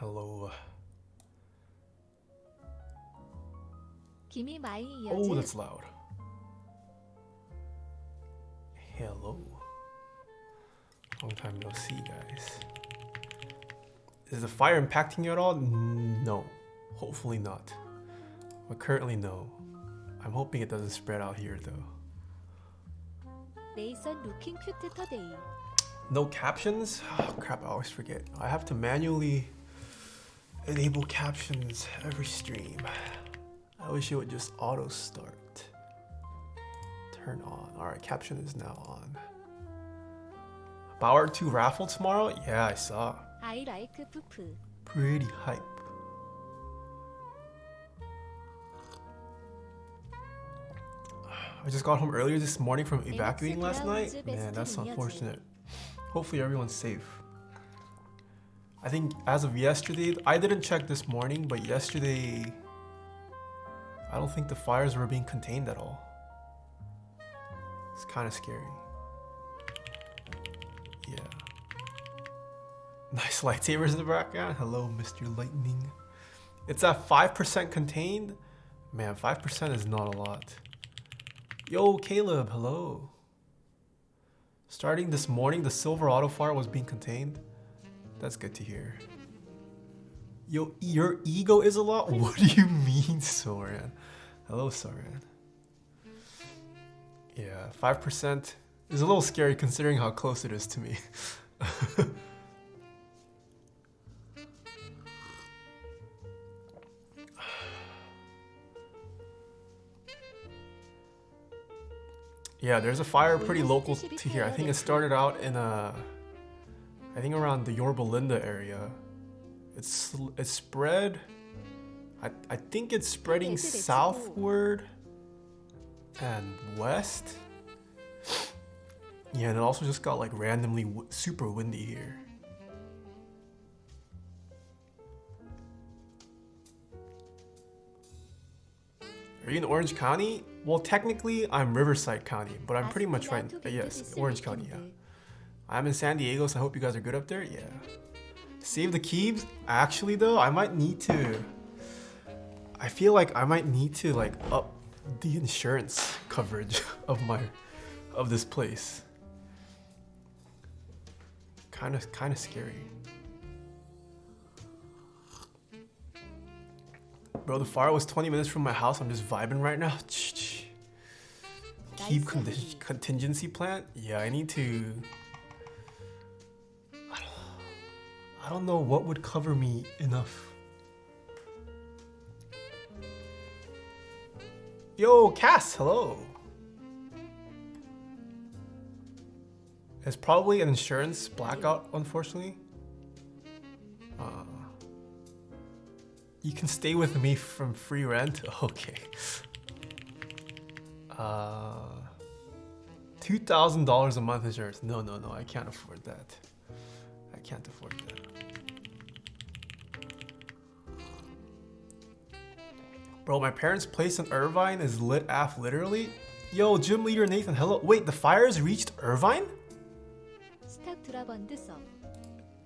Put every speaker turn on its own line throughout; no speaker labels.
Hello.
Oh,
Oh, that's loud. Hello. Long time no see, guys. Is the fire impacting you at all? No. Hopefully not. But currently, no. I'm hoping it doesn't spread out here, though. No captions? Oh, crap, I always forget. I have to manually enable captions every stream. I wish it would just auto start. Turn on. Alright, caption is now on. Power 2 raffle tomorrow? Yeah, I saw. Pretty hype. I just got home earlier this morning from evacuating last night. Man, that's unfortunate. Hopefully everyone's safe. I think as of yesterday, I didn't check this morning, but yesterday, I don't think the fires were being contained at all. It's kind of scary. Yeah. Nice lightsabers in the background. Hello, Mr. Lightning. It's at 5% contained. Man, 5% is not a lot. Yo, Caleb, hello. Starting this morning, the silver auto fire was being contained. That's good to hear. Yo, your ego is a lot? What do you mean, Soren? Hello, Soren. Yeah, 5% is a little scary considering how close it is to me. Yeah, there's a fire pretty local to here. I think it started out in I think around the Yorba Linda area. It's spread. I think it's spreading southward and west. Yeah, and it also just got like randomly super windy here. Are you in Orange County? Well, technically, I'm Riverside County, but I'm pretty much right. Yes, Orange County, yeah. I'm in San Diego, so I hope you guys are good up there. Yeah. Save the keys? Actually, though, I might need to. I feel like I might need to like up the insurance coverage of this place. Kind of scary. Bro, the fire was 20 minutes from my house. I'm just vibing right now. Keep contingency plan? Yeah, I need to... I don't know what would cover me enough. Yo, Cass, hello. It's probably an insurance blackout, unfortunately. You can stay with me from free rent? Okay. $2,000 a month insurance. No, I can't afford that. I can't afford that. Bro, my parents' place in Irvine is lit af literally. Yo, gym leader Nathan, hello. Wait, the fires reached Irvine?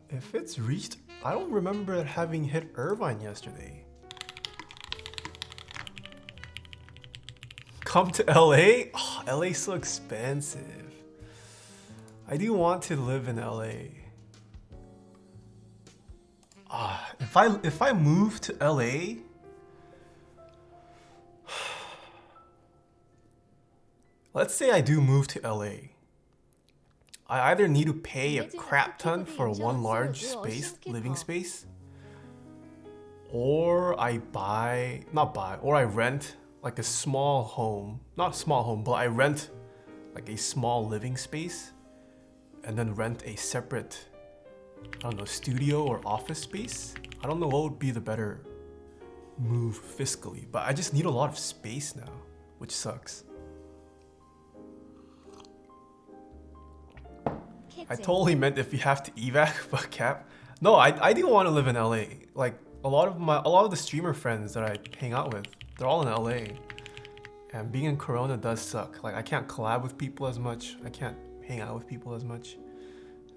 If it's reached, I don't remember it having hit Irvine yesterday. Come to LA? Oh, LA's so expensive. I do want to live in LA. If I move to LA, let's say I do move to LA. I either need to pay a crap ton for one large space, living space, or I rent like a small home, not a small home, but I rent like a small living space and then rent a separate, I don't know, studio or office space. I don't know what would be the better move fiscally, but I just need a lot of space now, which sucks. I totally meant if you have to evac, but cap. No, I do want to live in LA. Like a lot of the streamer friends that I hang out with, they're all in LA. And being in Corona does suck. Like I can't collab with people as much. I can't hang out with people as much.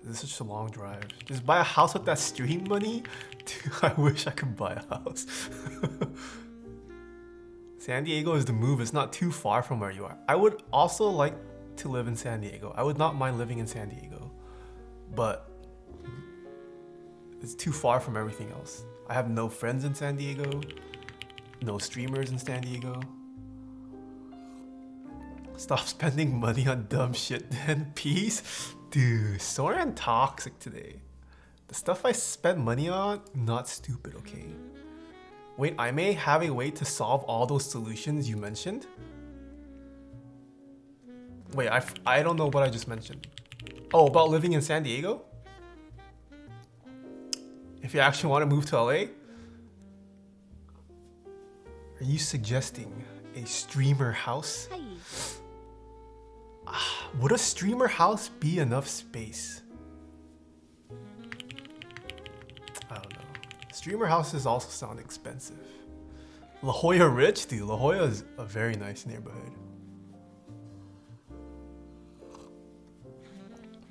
This is such a long drive. Just buy a house with that stream money? Dude, I wish I could buy a house. San Diego is the move. It's not too far from where you are. I would also like to live in San Diego. I would not mind living in San Diego. But it's too far from everything else. I have no friends in San Diego. No streamers in San Diego. Stop spending money on dumb shit then. Peace? Dude, Soren toxic today. The stuff I spend money on, not stupid, okay? Wait, I may have a way to solve all those solutions you mentioned? Wait, I don't know what I just mentioned. Oh, about living in San Diego? If you actually want to move to LA? Are you suggesting a streamer house? Would a streamer house be enough space? I don't know. Streamer houses also sound expensive. La Jolla rich? Dude, La Jolla is a very nice neighborhood.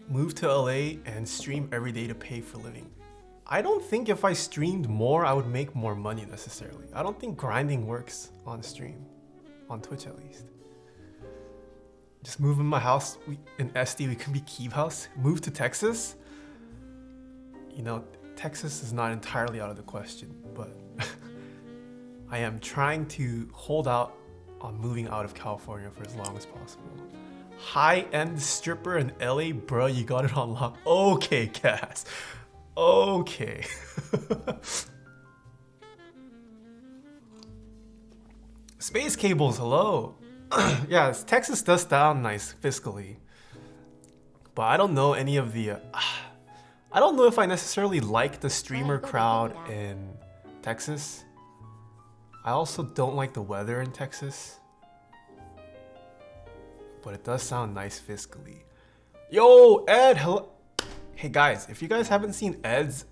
Move to LA and stream every day to pay for living. I don't think if I streamed more, I would make more money necessarily. I don't think grinding works on stream. On Twitch at least. Just move in my house. In SD, we can be Keeve House. Move to Texas. You know, Texas is not entirely out of the question, but I am trying to hold out on moving out of California for as long as possible. High-end stripper in LA, bro, you got it on lock. Okay, Cass. Okay. Space cables, hello. Yeah, Texas does sound nice fiscally, but I don't know any of the. I don't know if I necessarily like the streamer crowd in Texas. I also don't like the weather in Texas, but it does sound nice fiscally. Yo, Ed, hello. Hey guys, if you guys haven't seen Ed's,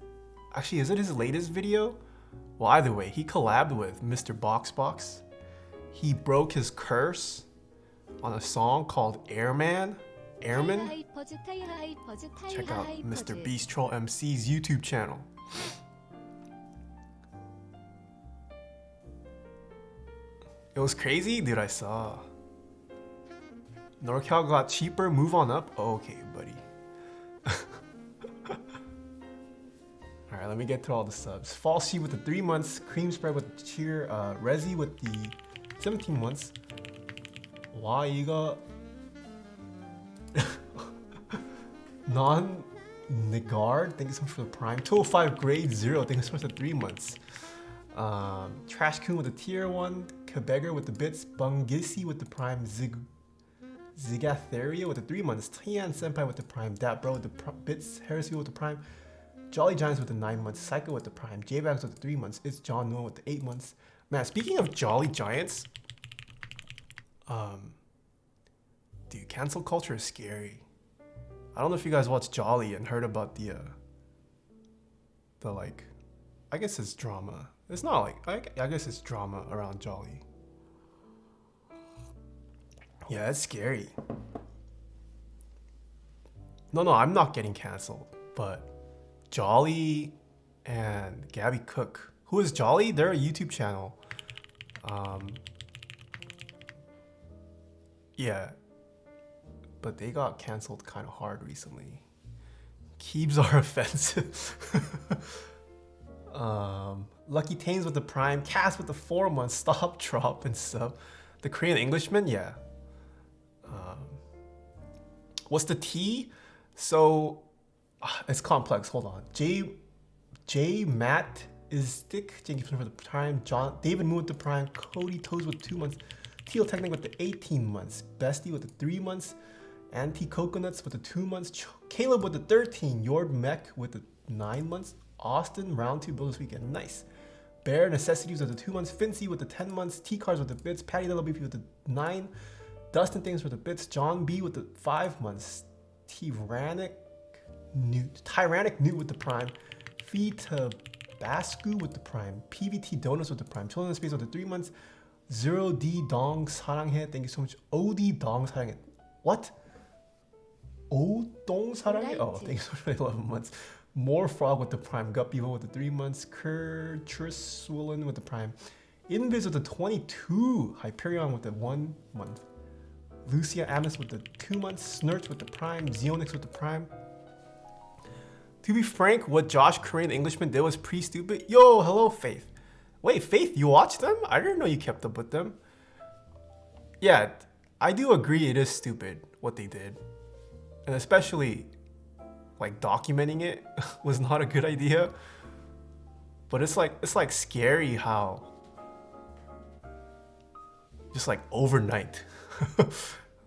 actually, is it his latest video? Well, either way, he collabed with Mr. BoxBox. He broke his curse on a song called Airman. Check out Mr. Beast Troll MC's YouTube channel. It was crazy, dude. I saw. NorCal got cheaper. Move on up. Okay, buddy. All right, let me get to all the subs. Falsey with the 3 months. Cream spread with the cheer. Rezi with the 17 months. Why you got non-Nigard? Thank you so much for the prime. 205 grade 0. Thank you so much for the 3 months. Trash Coon with the tier 1. Kebegger with the bits. Bungisi with the prime. Zigatheria with the 3 months. Tian Senpai with the prime. Dat Bro with the bits. Heresy with the prime. Jolly Giants with the 9 months. Psycho with the prime. J-Bags with the 3 months. It's John Noah with the 8 months. Man, speaking of Jolly Giants, dude, cancel culture is scary. I don't know if you guys watched Jolly and heard about the like, I guess it's drama. It's not like, I guess it's drama around Jolly. Yeah, it's scary. No, I'm not getting canceled, but Jolly and Gabby Cook. Who is Jolly? They're a YouTube channel. Yeah, but they got canceled kind of hard recently. Keebs are offensive. Lucky Tames with the prime. Cass with the 4 months. Stop, drop, and sub. The Korean Englishman, yeah. What's the T? So it's complex. Hold on. J Matt is stick. Thank you for the prime. John David Moon with the prime. Cody Toes with 2 months. Teal Technic with the 18 months. Bestie with the 3 months. Anti Coconuts with the 2 months. Caleb with the 13. Yord Mech with the 9 months. Austin round 2 build this weekend. Nice. Bear Necessities with the 2 months. Fincy with the 10 months. T Cars with the bits. Patty LBP with the 9. Dustin Things with the bits. John B with the 5 months. Tyrannic Newt with the prime. Feed to Bascu with the prime. PVT Donuts with the prime. Children in Space with the 3 months. 0D Dong Saranghe. Thank you so much. OD Dong Saranghe. What? Oh, Dong Sarang. Oh, thanks for 11 months. More Frog with the Prime. Guppy with the 3 months. Kurtrus Swollen with the Prime. Invis with the 22. Hyperion with the 1 month. Lucia Amis with the 2 months. Snurts with the Prime. Xeonix with the Prime. To be frank, what Josh Korean Englishman did was pretty stupid. Yo, hello, Faith. Wait, Faith, you watched them? I didn't know you kept up with them. Yeah, I do agree it is stupid what they did. And especially, like, documenting it was not a good idea. But it's like scary how just like overnight.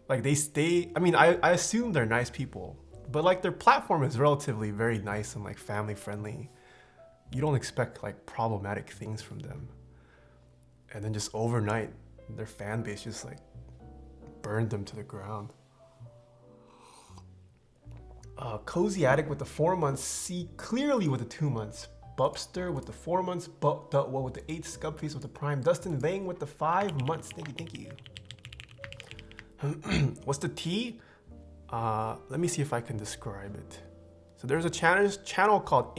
Like they stay, I mean, I assume they're nice people. But like their platform is relatively very nice and like family friendly. You don't expect like problematic things from them. And then just overnight, their fan base just like burned them to the ground. Cozy Attic with the 4 months, C Clearly with the 2 months, Bubster with the 4 months, What with the 8 Scubface with the Prime, Dustin Vang with the 5 months. Thank you. What's the T? Let me see if I can describe it. So there's a channel called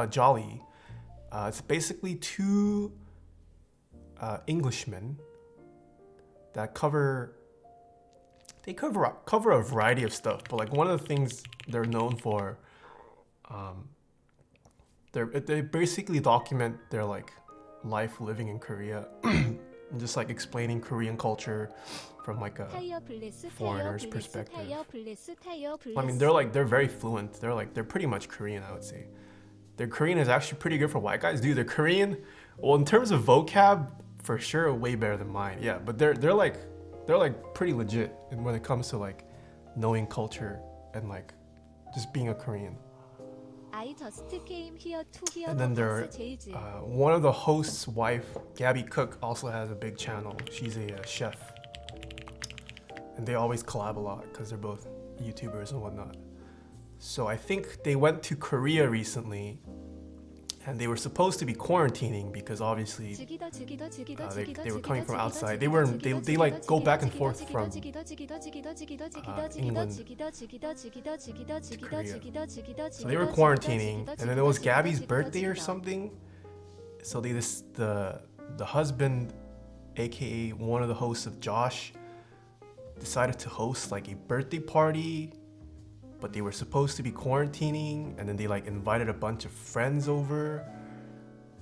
Jolly. It's basically two Englishmen that cover a variety of stuff. But like one of the things they're known for, they basically document their like life living in Korea and just like explaining Korean culture from like a foreigner's perspective. I mean, they're very fluent. They're pretty much Korean, I would say. Their Korean is actually pretty good for white guys. Dude, their Korean, well, in terms of vocab, for sure, way better than mine. Yeah, but they're like pretty legit when it comes to like knowing culture and like just being a Korean. And then one of the host's wife, Gabby Cook, also has a big channel. She's a chef. And they always collab a lot because they're both YouTubers and whatnot. So I think they went to Korea recently and they were supposed to be quarantining because obviously they were coming from outside. They like go back and forth from England to Korea. So they were quarantining, and then it was Gabby's birthday or something. So the husband, aka one of the hosts of Josh, decided to host like a birthday party. But they were supposed to be quarantining, and then they like invited a bunch of friends over,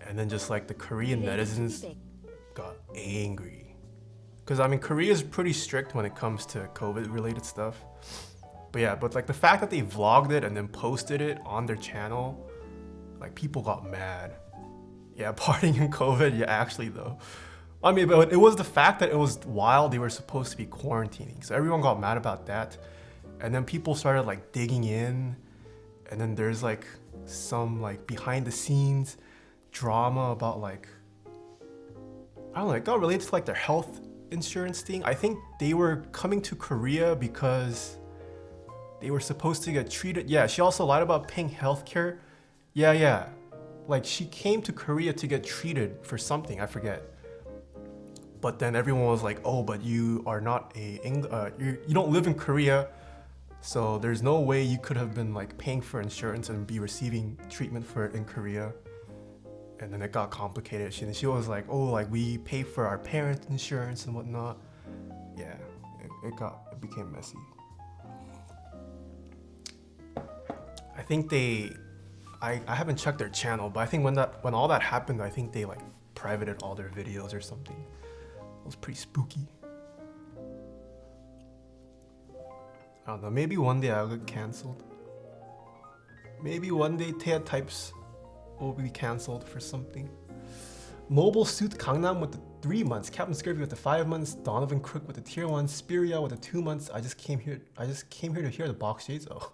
and then just like the Korean netizens got angry. Because I mean, Korea is pretty strict when it comes to COVID related stuff. But yeah, but like the fact that they vlogged it and then posted it on their channel, like people got mad. Yeah, partying in COVID, yeah, actually though. I mean, but it was the fact that it was while they were supposed to be quarantining. So everyone got mad about that. And then people started like digging in, and then there's like some like behind the scenes drama about like, I don't know, it got related to like their health insurance thing. I think they were coming to Korea because they were supposed to get treated. Yeah, she also lied about paying healthcare. Yeah. Like she came to Korea to get treated for something, I forget. But then everyone was like, oh, but you are not you don't live in Korea. So there's no way you could have been like paying for insurance and be receiving treatment for it in Korea. And then it got complicated. She was like, oh, like we pay for our parents' insurance and whatnot. Yeah, it became messy. I think I haven't checked their channel, but I think when all that happened, I think they like privated all their videos or something. It was pretty spooky. I don't know, maybe one day I'll get cancelled. Maybe one day Taeha Types will be cancelled for something. Mobile Suit Gangnam with the 3 months, Captain Scurvy with the 5 months, Donovan Crook with the tier 1, Spiria with the 2 months. I just came here to hear the box shades. Oh,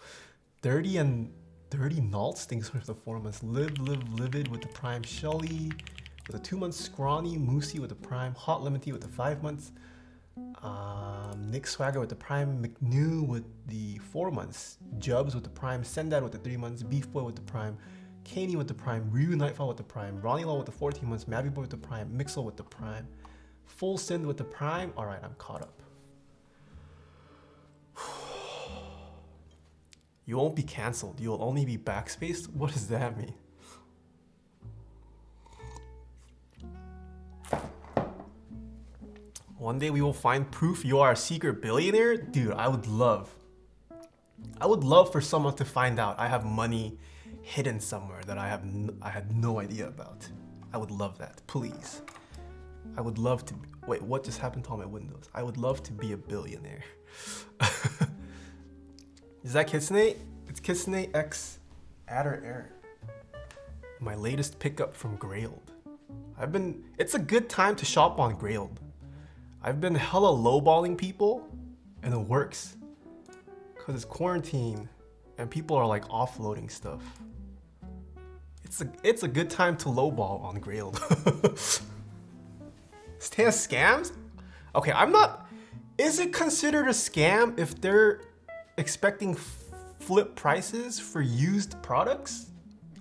30 Nalts, thanks for the 4 months. Livid with the prime, Shelly with the 2 months, Scrawny, Moosey with the prime, Hot Lemon Tea with the 5 months. Nick Swagger with the prime, McNew with the 4 months, Jubs with the prime, Sendad with the 3 months, Beef Boy with the prime, Kaney with the prime, Ryu Nightfall with the prime, Ronnie Law with the 14 months, Mabby Boy with the prime, Mixel with the prime, Full Send with the prime. Alright, I'm caught up. You won't be canceled. You'll only be backspaced. What does that mean? One day we will find proof you are a secret billionaire? Dude, I would love for someone to find out I have money hidden somewhere that I had no idea about. I would love that, please. I would love to, wait, what just happened to all my windows? I would love to be a billionaire. Is that Kitsune? It's Kitsune X Adder Aaron. My latest pickup from Grailed. It's a good time to shop on Grailed. I've been hella lowballing people and it works. Cause it's quarantine and people are like offloading stuff. It's a good time to lowball on Grailed. Taeha scams? Okay, is it considered a scam if they're expecting flip prices for used products?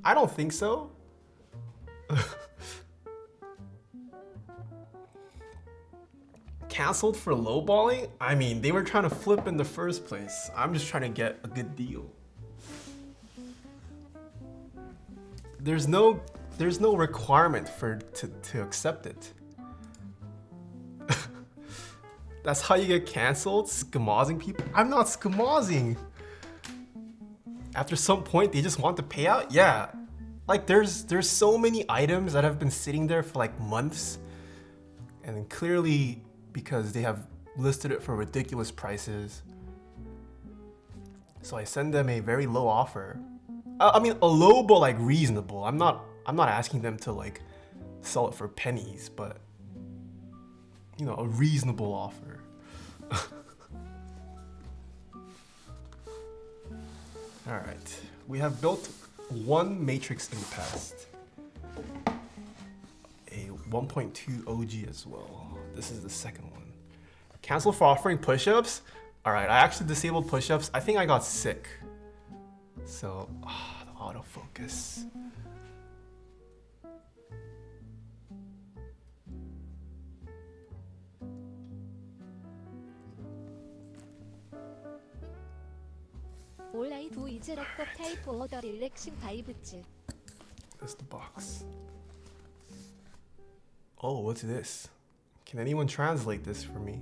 I don't think so. Canceled for lowballing? I mean, they were trying to flip in the first place. I'm just trying to get a good deal. There's no requirement to accept it. That's how you get canceled? Skamozing people? I'm not skamozing. After some point, they just want the payout? Yeah. Like there's so many items that have been sitting there for like months. And then clearly, because they have listed it for ridiculous prices. So I send them a very low offer. I mean, a low but like reasonable. I'm not asking them to like sell it for pennies, but you know, a reasonable offer. All right, we have built one matrix in the past. A 1.2 OG as well. This is the second one. Cancel for offering push-ups? All right, I actually disabled push-ups. I think I got sick. So, the autofocus. That's the box. Oh, what's this? Can anyone translate this for me?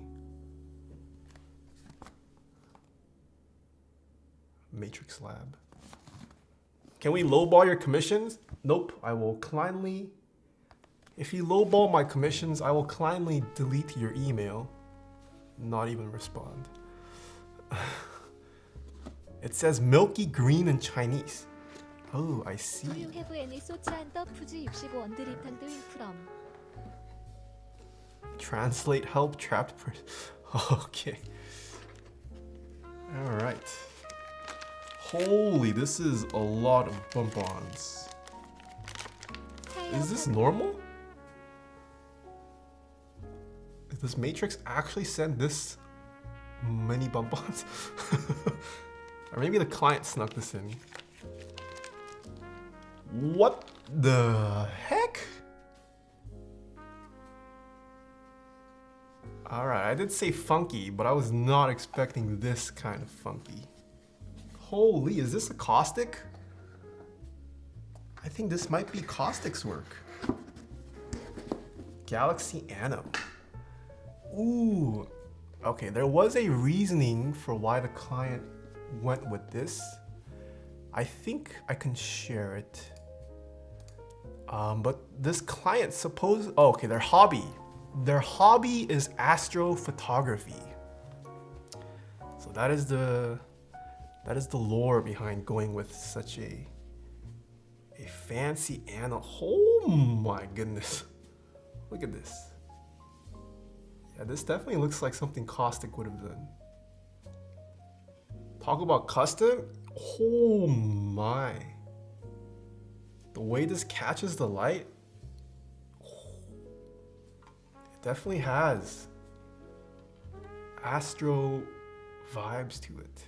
Matrix Lab. Can we lowball your commissions? Nope, I will kindly... If you lowball my commissions, I will kindly delete your email. Not even respond. It says milky green in Chinese. Oh, I see.
Do you have any thoughts on the Fuji 65 return doing from?
Translate help trapped person. Okay. All right. Holy, this is a lot of bump-ons. Is this normal? Did this matrix actually send this many bump-ons? Or maybe the client snuck this in. What the heck? Alright, I did say funky, but I was not expecting this kind of funky. Holy, is this a caustic? I think this might be caustic's work. Galaxy Ano. Ooh. Okay, there was a reasoning for why the client went with this. I think I can share it. But this client oh, okay, their hobby is astrophotography. So that is the lore behind going with such a fancy Ano. Oh my goodness. Look at this. Yeah, this definitely looks like something Caustic would have done. Talk about custom. Oh my. The way this catches the light. It definitely has astro vibes to it.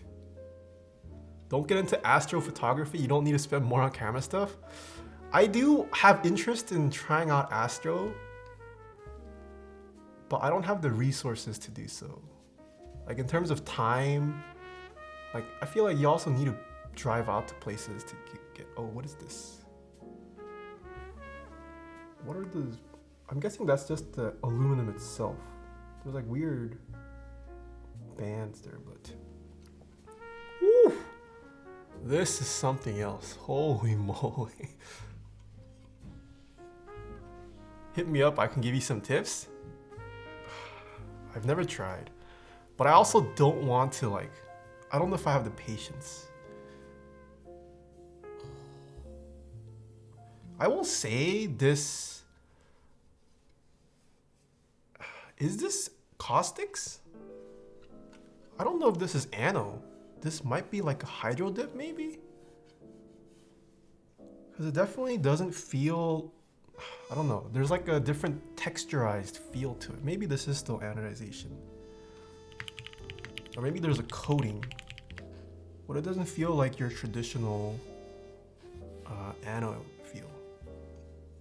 Don't get into astrophotography. You don't need to spend more on camera stuff. I do have interest in trying out astro, but I don't have the resources to do so. Like in terms of time, like I feel like you also need to drive out to places to get oh, what is this? What are the... I'm guessing that's just the aluminum itself. There's like weird bands there, but... Woo! This is something else. Holy moly. Hit me up, I can give you some tips. I've never tried. But I also don't want to like... I don't know if I have the patience. I will say this... Is this caustics? I don't know if this is ano. This might be like a hydro dip maybe? Because it definitely doesn't feel... I don't know. There's like a different texturized feel to it. Maybe this is still anodization. Or maybe there's a coating. But it doesn't feel like your traditional ano feel.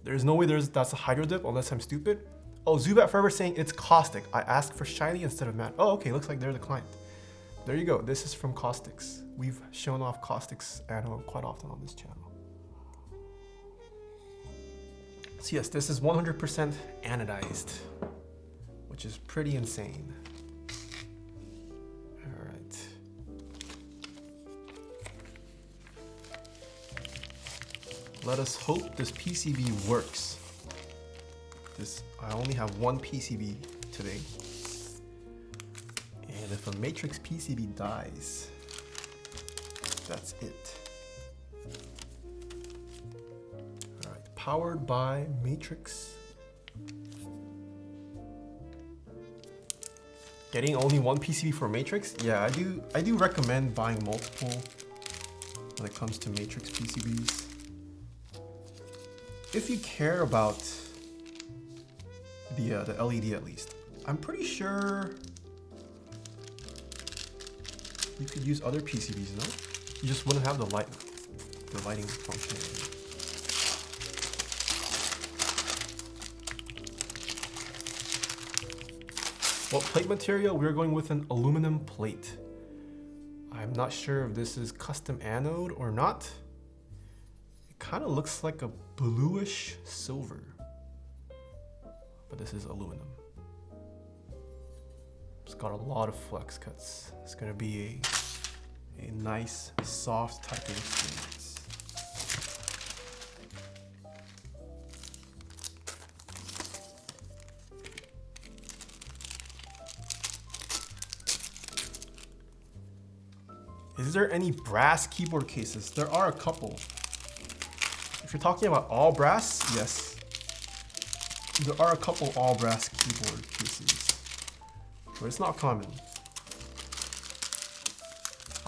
There's no way that's a hydro dip unless I'm stupid. Oh, Zubat Forever saying it's caustic. I asked for shiny instead of matte. Oh, okay. Looks like they're the client. There you go. This is from Caustics. We've shown off Caustics ano quite often on this channel. So yes, this is 100% anodized, which is pretty insane. All right. Let us hope this PCB works. I only have one PCB today. And if a matrix PCB dies, that's it. All right, powered by matrix. Getting only one PCB for matrix? Yeah, I do recommend buying multiple when it comes to matrix PCBs. If you care about the LED at least. I'm pretty sure you could use other PCBs, no? You just wouldn't have the lighting functionality. What plate material? We're going with an aluminum plate. I'm not sure if this is custom anode or not. It kind of looks like a bluish silver. But this is aluminum. It's got a lot of flex cuts. It's gonna be a nice, soft typing experience. Is there any brass keyboard cases? There are a couple. If you're talking about all brass, yes. There are a couple all brass keyboard cases, but it's not common.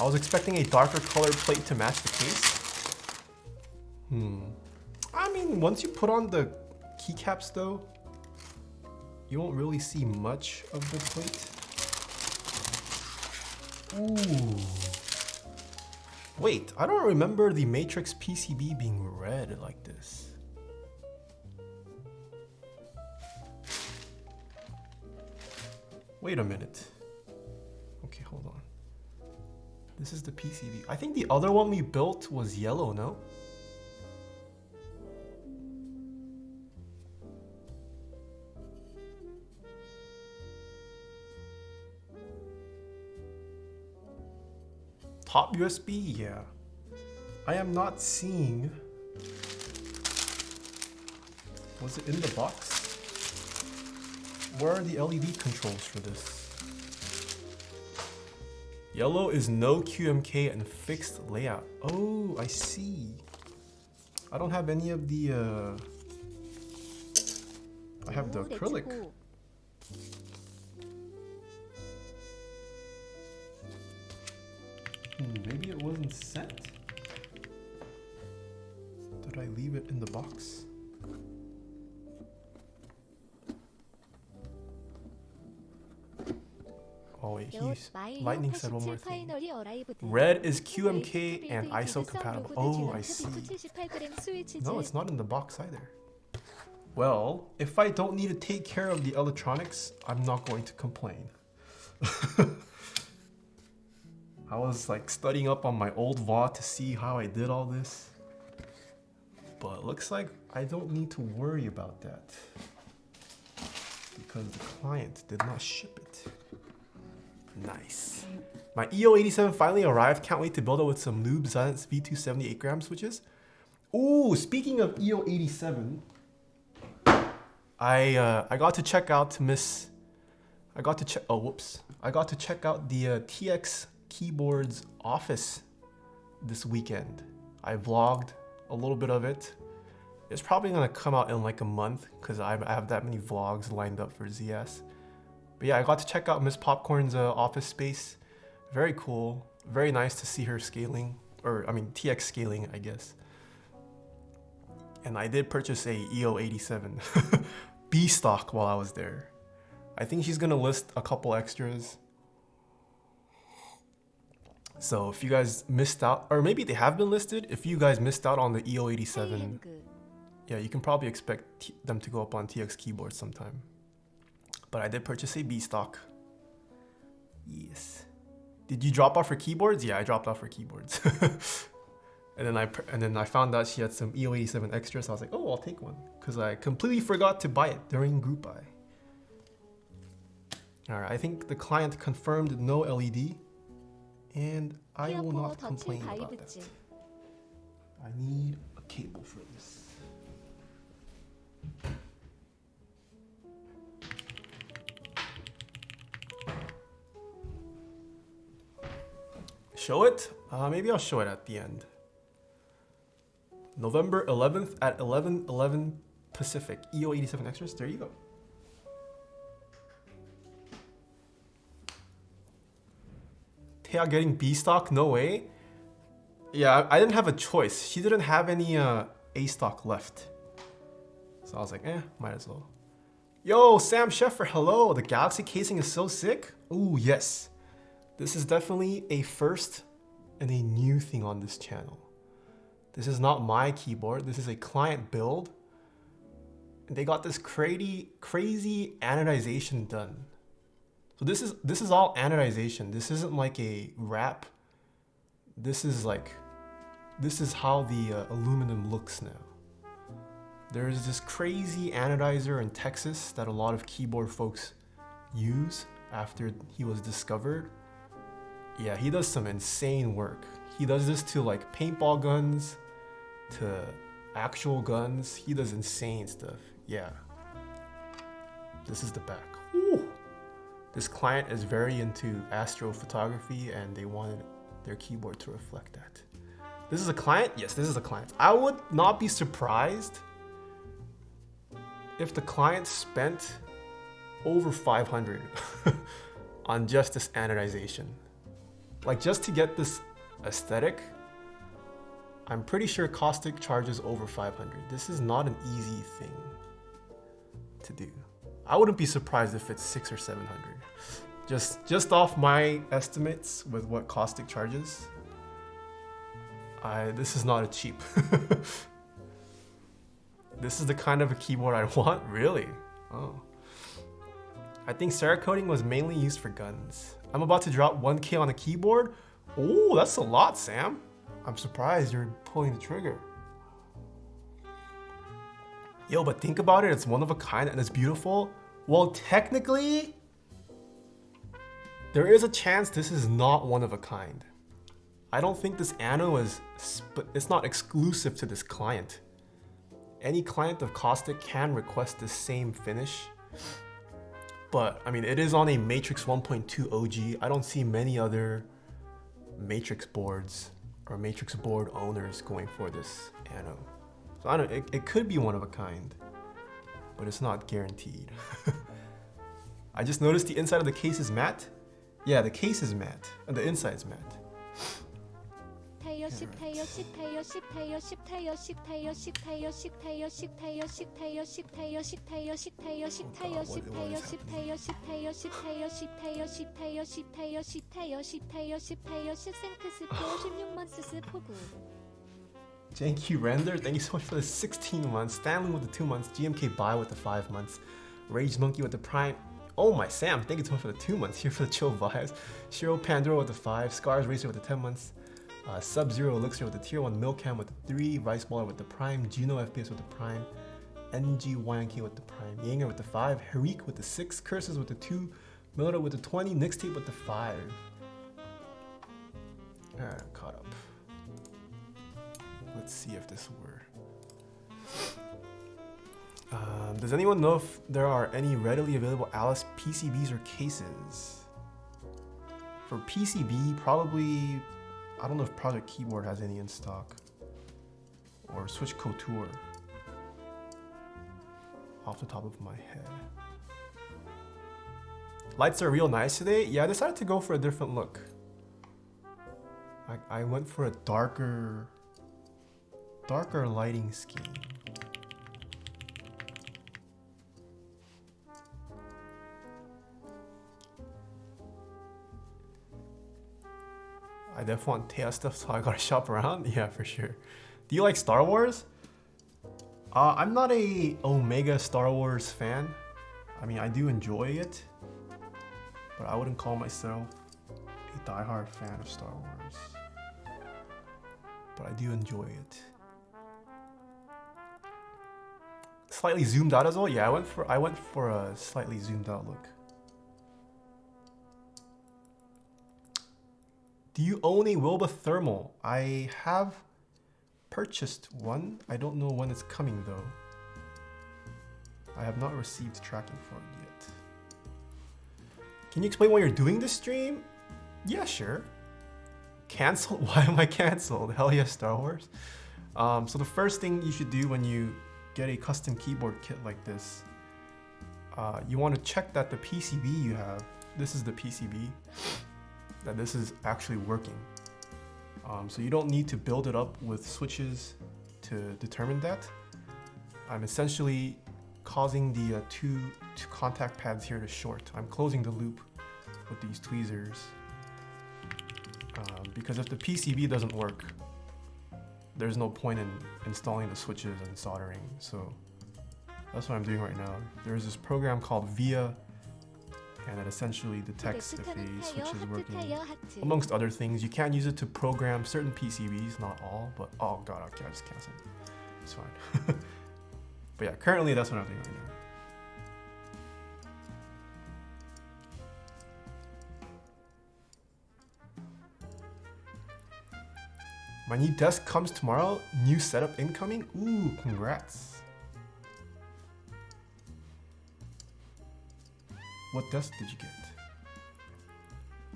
I was expecting a darker colored plate to match the case. I mean, once you put on the keycaps though, you won't really see much of the plate. Ooh. Wait, I don't remember the Matrix PCB being red like this. Wait a minute. Okay, hold on. This is the PCB. I think the other one we built was yellow, no? Top USB, yeah. I am not seeing... Was it in the box? Where are the LED controls for this? Yellow is no QMK and fixed layout. Oh, I see. I don't have any of the... I have the acrylic. Maybe it wasn't sent? Did I leave it in the box? Oh wait, Lightning said one more thing. Red is QMK and ISO compatible. Oh, I see. No, it's not in the box either. Well, if I don't need to take care of the electronics, I'm not going to complain. How was like studying up on my old VOD to see how I did all this. But it looks like I don't need to worry about that because the client did not ship it. Nice. My EO87 finally arrived. Can't wait to build it with some Lube Silence V2 78 gram switches. Ooh, speaking of EO87, I got to check out I got to check out the TX Keyboards office this weekend. I vlogged a little bit of it. It's probably gonna come out in like a month because I have that many vlogs lined up for ZS. But yeah, I got to check out Miss Popcorn's office space. Very cool. Very nice to see her scaling, or I mean TX scaling, I guess. And I did purchase a EO87 B stock while I was there. I think she's gonna list a couple extras. So if you guys missed out, or maybe they have been listed, if you guys missed out on the EO87, yeah, you can probably expect them to go up on TX keyboards sometime. But I did purchase a B stock. Yes. Did you drop off her keyboards? Yeah, I dropped off her keyboards. And then I found out she had some EO87 extras. So I was like, oh, I'll take one, because I completely forgot to buy it during group buy. All right, I think the client confirmed no LED, and I will not complain about that. I need a cable for this. Show it? Maybe I'll show it at the end. November 11th at 11:11 Pacific. EO87 extras. There you go. Taeha getting B stock? No way. Yeah, I didn't have a choice. She didn't have any A stock left. So I was like, might as well. Yo, Sam Sheffer, hello. The Galaxy casing is so sick. Ooh, yes. This is definitely a first and a new thing on this channel. This is not my keyboard. This is a client build. And they got this crazy anodization done. So this is all anodization. This isn't like a wrap. This is how the aluminum looks now. There's this crazy anodizer in Texas that a lot of keyboard folks use after he was discovered. Yeah, he does some insane work. He does this to like paintball guns, to actual guns. He does insane stuff. Yeah. This is the back. Ooh. This client is very into astro photography and they wanted their keyboard to reflect that. This is a client? Yes, this is a client. I would not be surprised if the client spent over 500 on just this anodization. Like just to get this aesthetic, I'm pretty sure Caustic charges over 500. This is not an easy thing to do. I wouldn't be surprised if it's 600 or 700. Just off my estimates with what Caustic charges, this is not a cheap. This is the kind of a keyboard I want, really? Oh. I think Cerakoting was mainly used for guns. I'm about to drop 1K on a keyboard. Oh, that's a lot, Sam. I'm surprised you're pulling the trigger. Yo, but think about it, it's one of a kind and it's beautiful. Well, technically, there is a chance this is not one of a kind. I don't think this ano it's not exclusive to this client. Any client of Caustic can request the same finish. But, I mean, it is on a Matrix 1.2 OG. I don't see many other Matrix boards or Matrix board owners going for this ano. So I don't know, it could be one of a kind, but it's not guaranteed. I just noticed the inside of the case is matte. Yeah, the case is matte, and the inside is matte. Janky Render, thank you so much for the 16 months. Stanley with the 2 months. GMK Buy with the 5 months. Rage Monkey with the Prime. Oh my Sam, thank you so much for the 2 months. Here for the chill vibes. Shiro Pandora with the 5, Scars Racer with the 10 months, Sub-Zero Elixir with the tier 1, Milkam with the 3, Vice Baller with the Prime, Juno FPS with the Prime, NGYNK with the Prime, Yanger with the 5, Harik with the 6, Curses with the 2, Miller with the 20, Nixtape with the 5. Alright, I'm caught up. Let's see if this were. Does anyone know if there are any readily available Alice PCBs or cases? For PCB, probably, I don't know if Project Keyboard has any in stock. Or Switch Couture. Off the top of my head. Lights are real nice today. Yeah, I decided to go for a different look. I went for a darker lighting scheme. I definitely want Taeha stuff, so I gotta shop around. Yeah, for sure. Do you like Star Wars? I'm not a Omega Star Wars fan. I mean, I do enjoy it, but I wouldn't call myself a diehard fan of Star Wars. But I do enjoy it. Slightly zoomed out as well. Yeah, I went for a slightly zoomed out look. Do you own a Wilba Thermal? I have purchased one. I don't know when it's coming though. I have not received tracking for it yet. Can you explain why you're doing this stream? Yeah, sure. Cancelled? Why am I cancelled? Hell yeah, Star Wars. So the first thing you should do when you get a custom keyboard kit like this, you want to check that the PCB you have, this is the PCB, that this is actually working. So you don't need to build it up with switches to determine that. I'm essentially causing the two contact pads here to short. I'm closing the loop with these tweezers. Because if the PCB doesn't work, there's no point in installing the switches and soldering. So that's what I'm doing right now. There's this program called VIA, and it essentially detects if a switch is working. Amongst other things, you can use it to program certain PCBs, not all, but oh god, okay, I just canceled. It's fine. But yeah, currently that's what I'm doing right now. My new desk comes tomorrow. New setup incoming. Ooh, congrats. What desk did you get?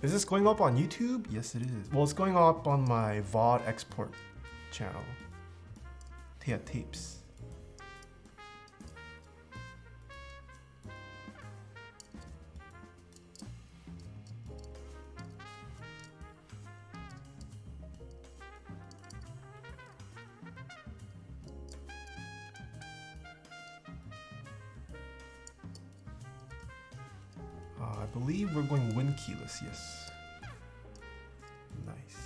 Is this going up on YouTube? Yes, it is. Well, it's going up on my VOD export channel. Taeha Tapes. I believe we're going win keyless, yes. Nice.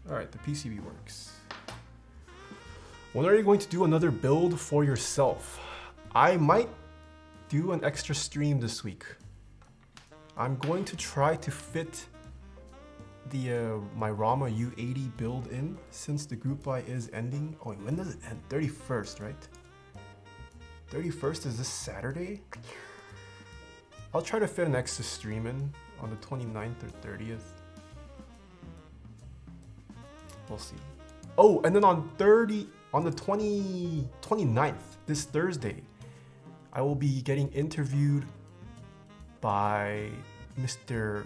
Alright, the PCB works. When are you going to do another build for yourself? I might do an extra stream this week. I'm going to try to fit the my Rama U80 build in, since the group buy is ending. Oh, when does it end? 31st, right? 31st is this Saturday? I'll try to fit an extra stream in on the 29th or 30th. We'll see. Oh, and then on the 29th, this Thursday, I will be getting interviewed by Mr.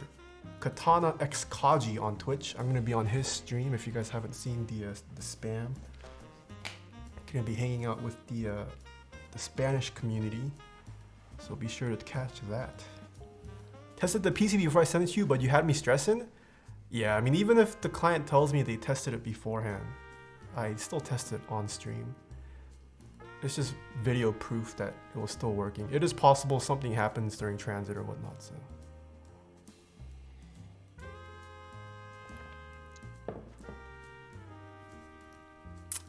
Katana X Kaji on Twitch. I'm gonna be on his stream. If you guys haven't seen the spam, I'm gonna be hanging out with the Spanish community, so be sure to catch that. Tested the PCB before I sent it to you, but you had me stressing. Yeah, I mean, even if the client tells me they tested it beforehand, I still test it on stream. It's just video proof that it was still working. It is possible something happens during transit or whatnot, so.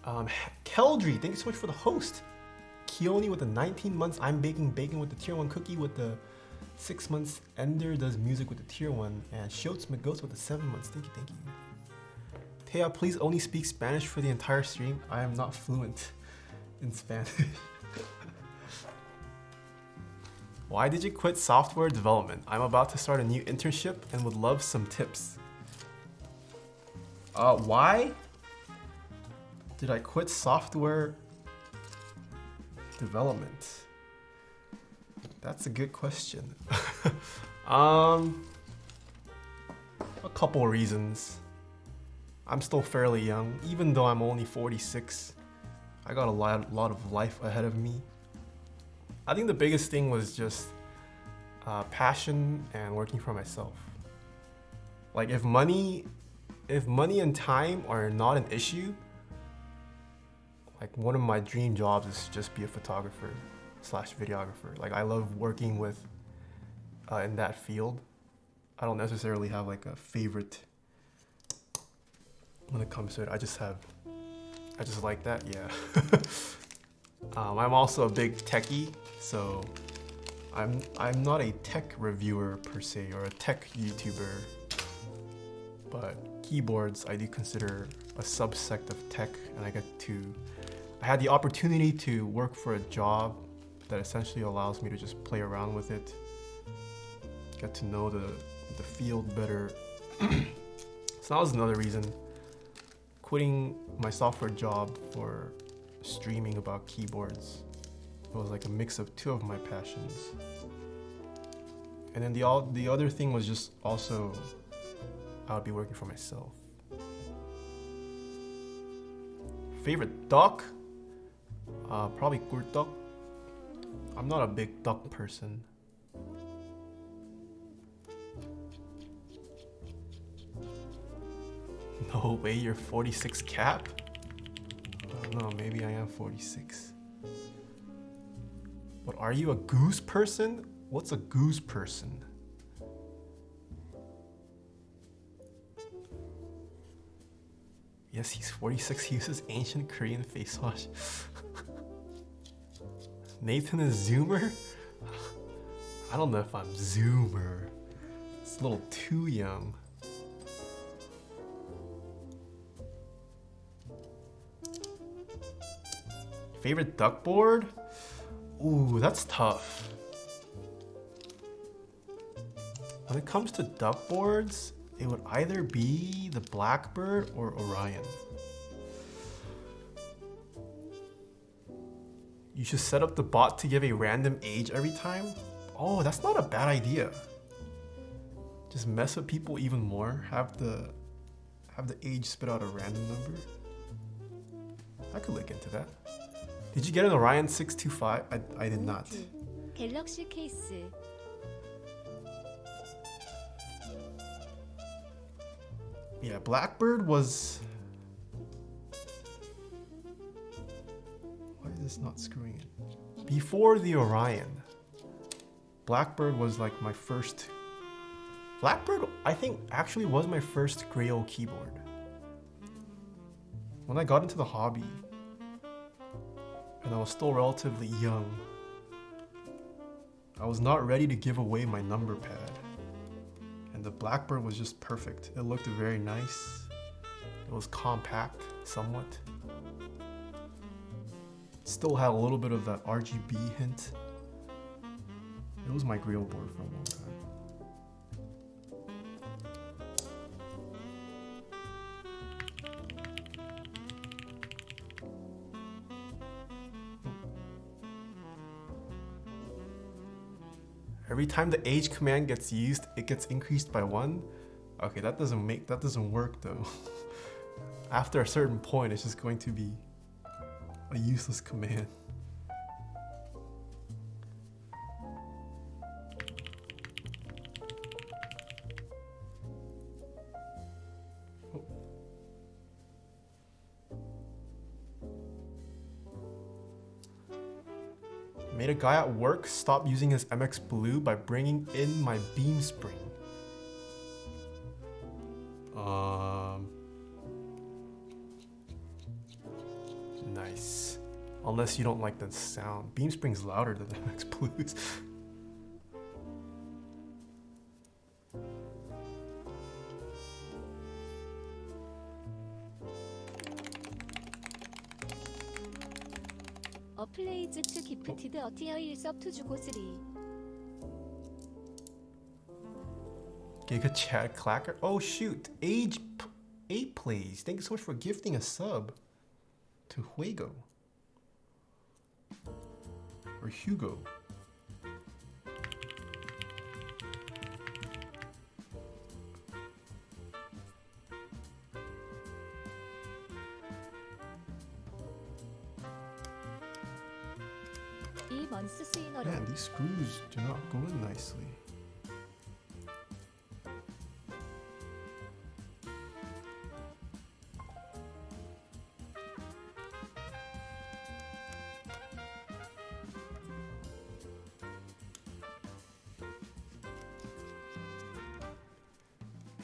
Keldry, thank you so much for the host. Keone with the 19 months. I'm baking bacon with the tier 1 cookie with the 6 months. Ender does music with the tier 1. And Shotes McGhost with the 7 months. Thank you, thank you. Taeha, please only speak Spanish for the entire stream. I am not fluent in Spanish. Why did you quit software development? I'm about to start a new internship and would love some tips. Why did I quit software development? That's a good question. A couple of reasons. I'm still fairly young, even though I'm only 46. I got a lot of life ahead of me. I think the biggest thing was just passion and working for myself. Like if money and time are not an issue, like one of my dream jobs is just be a photographer / videographer. Like I love working with in that field. I don't necessarily have like a favorite when it comes to it. I just like that, yeah. I'm also a big techie, so I'm not a tech reviewer per se or a tech YouTuber, but keyboards I do consider a subsect of tech, and I had the opportunity to work for a job that essentially allows me to just play around with it, get to know the field better. So that was another reason. Quitting my software job for streaming about keyboards. It was like a mix of two of my passions. And then the other thing was just also I would be working for myself. Favorite duck? Probably 꿀떡. I'm not a big duck person. No way, you're 46 cap? I don't know, maybe I am 46. But are you a goose person? What's a goose person? Yes, he's 46. He uses ancient Korean face wash. Nathan is Zoomer? I don't know if I'm Zoomer. It's a little too young. Favorite duck board? Ooh, that's tough. When it comes to duck boards, it would either be the Blackbird or Orion. You should set up the bot to give a random age every time. Oh, that's not a bad idea. Just mess with people even more. Have the age spit out a random number. I could look into that. Did you get an Orion 625? I did not.
갤럭시 케이스.
Yeah, Blackbird was... Why is this not screwing it? Before the Orion, Blackbird was like my first... Blackbird, I think, actually was my first Grail keyboard. When I got into the hobby, and I was still relatively young, I was not ready to give away my number pad. And the Blackbird was just perfect. It looked very nice. It was compact, somewhat. It still had a little bit of that RGB hint. It was my Grail board for a long time. Every time the age command gets used, it gets increased by 1. Okay, that doesn't work though. After a certain point, it's just going to be a useless command. Made a guy at work stop using his MX Blue by bringing in my beam spring. Unless you don't like the sound. Beam Spring's louder than the MX Blues.
어플레이즈츠 기프티드 어티어 1섭 투 주고 3.
Giga Chad Clacker. Oh shoot. Age 8 plays. Thank you so much for gifting a sub to Hugo. Or Hugo.
이 먼스 스위너로
Man, these screws do not go in nicely.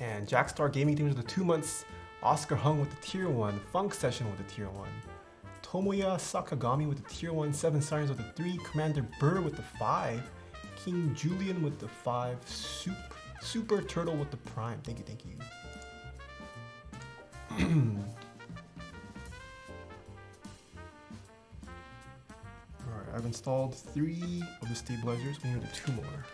And Jackstar Gaming Teams with the 2 months. Oscar Hung with the tier 1. Funk Session with the tier 1. Tomoya Sakagami with the tier 1. 7 Sirens with the 3. Commander Burr with the 5. King Julian with the 5. Super Turtle with the prime. Thank you, thank you. Alright, I've installed 3 of the stabilizers. We need 2 more.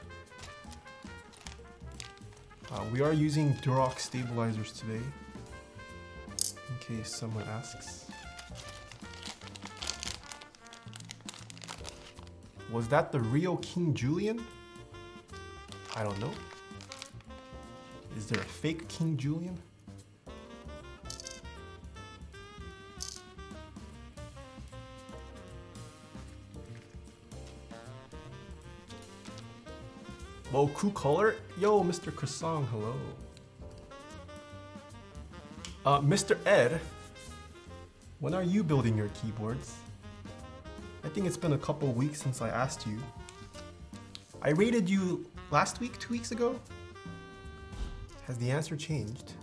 We are using Durock stabilizers today, in case someone asks. Was that the real King Julian? I don't know. Is there a fake King Julian? Oh, cool color? Yo, Mr. Croissant, hello. Mr. Ed, when are you building your keyboards? I think it's been a couple weeks since I asked you. I rated you last week, 2 weeks ago? Has the answer changed?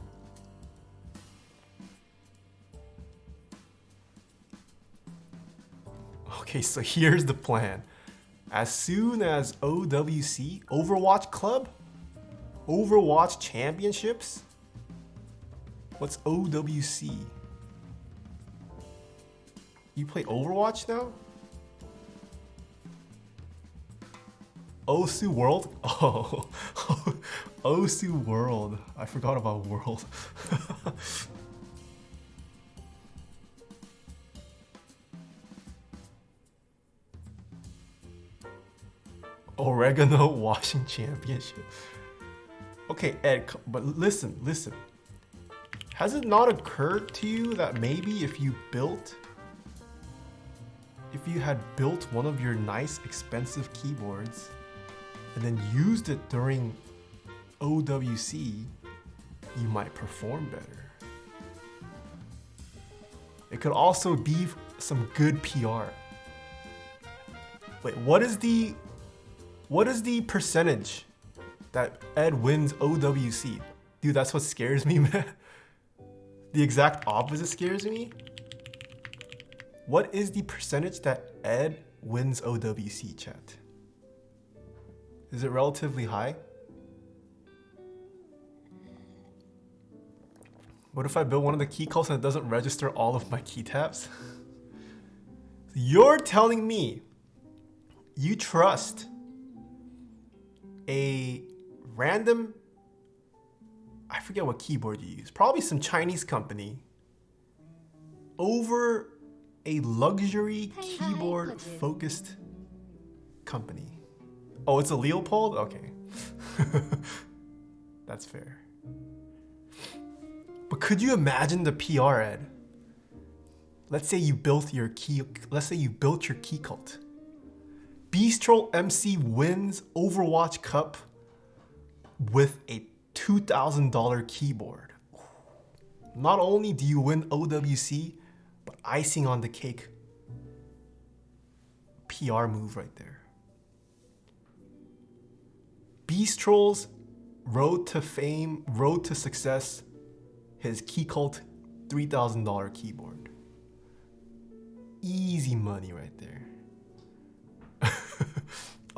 Okay, so here's the plan. As soon as OWC, Overwatch Club? Overwatch Championships? What's OWC? You play Overwatch now? Osu World? Oh, Osu World. I forgot about World. Oregano washing championship. Okay, Ed, but listen. Has it not occurred to you that maybe if you had built one of your nice expensive keyboards and then used it during OWC, you might perform better? It could also be some good PR. Wait, what is the percentage that Ed wins OWC? Dude, that's what scares me, man. The exact opposite scares me. What is the percentage that Ed wins OWC, chat? Is it relatively high? What if I build one of the key calls and it doesn't register all of my key taps? You're telling me you trust a random, I forget what keyboard you use, probably some Chinese company, over a luxury keyboard focused company. Oh, it's a Leopold? Okay. That's fair. But could you imagine the PR, Ed? Let's say you built your key cult. Beastrol MC wins Overwatch Cup with a $2,000 keyboard. Not only do you win OWC, but icing on the cake. PR move right there. Beastrol's road to fame, road to success, his key cult $3,000 keyboard. Easy money right there.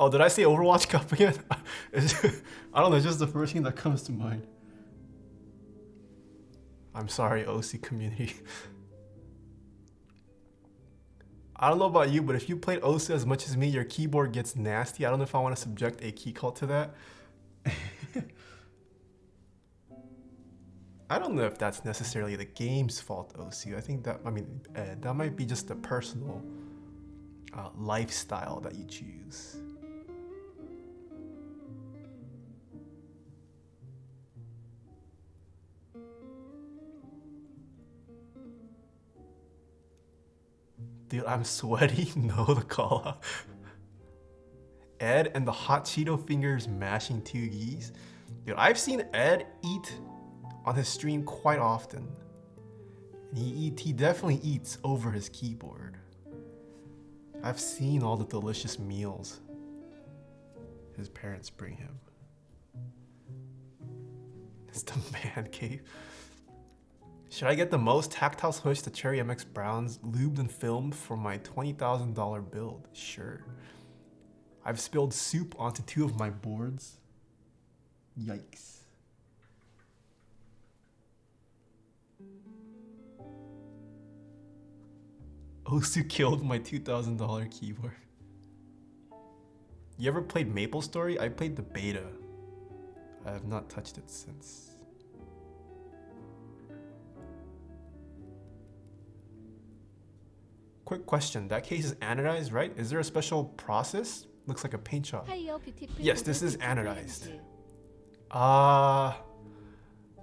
Oh, did I say Overwatch Cup again? I don't know, it's just the first thing that comes to mind. I'm sorry, OC community. I don't know about you, but if you played OC as much as me, your keyboard gets nasty. I don't know if I want to subject a key cult to that. I don't know if that's necessarily the game's fault, OC. I think that, that might be just a personal lifestyle that you choose. Dude, I'm sweaty. No, the call out. Ed and the hot Cheeto fingers mashing 2 geese. Dude, I've seen Ed eat on his stream quite often. He definitely eats over his keyboard. I've seen all the delicious meals his parents bring him. It's the man cave. Should I get the most tactile switch to Cherry MX Browns lubed and filmed for my $20,000 build? Sure. I've spilled soup onto 2 of my boards. Yikes. Osu killed my $2,000 keyboard. You ever played Maple Story? I played the beta. I have not touched it since. Quick question, that case is anodized, right? Is there a special process? Looks like a paint shop. Yes, this is anodized.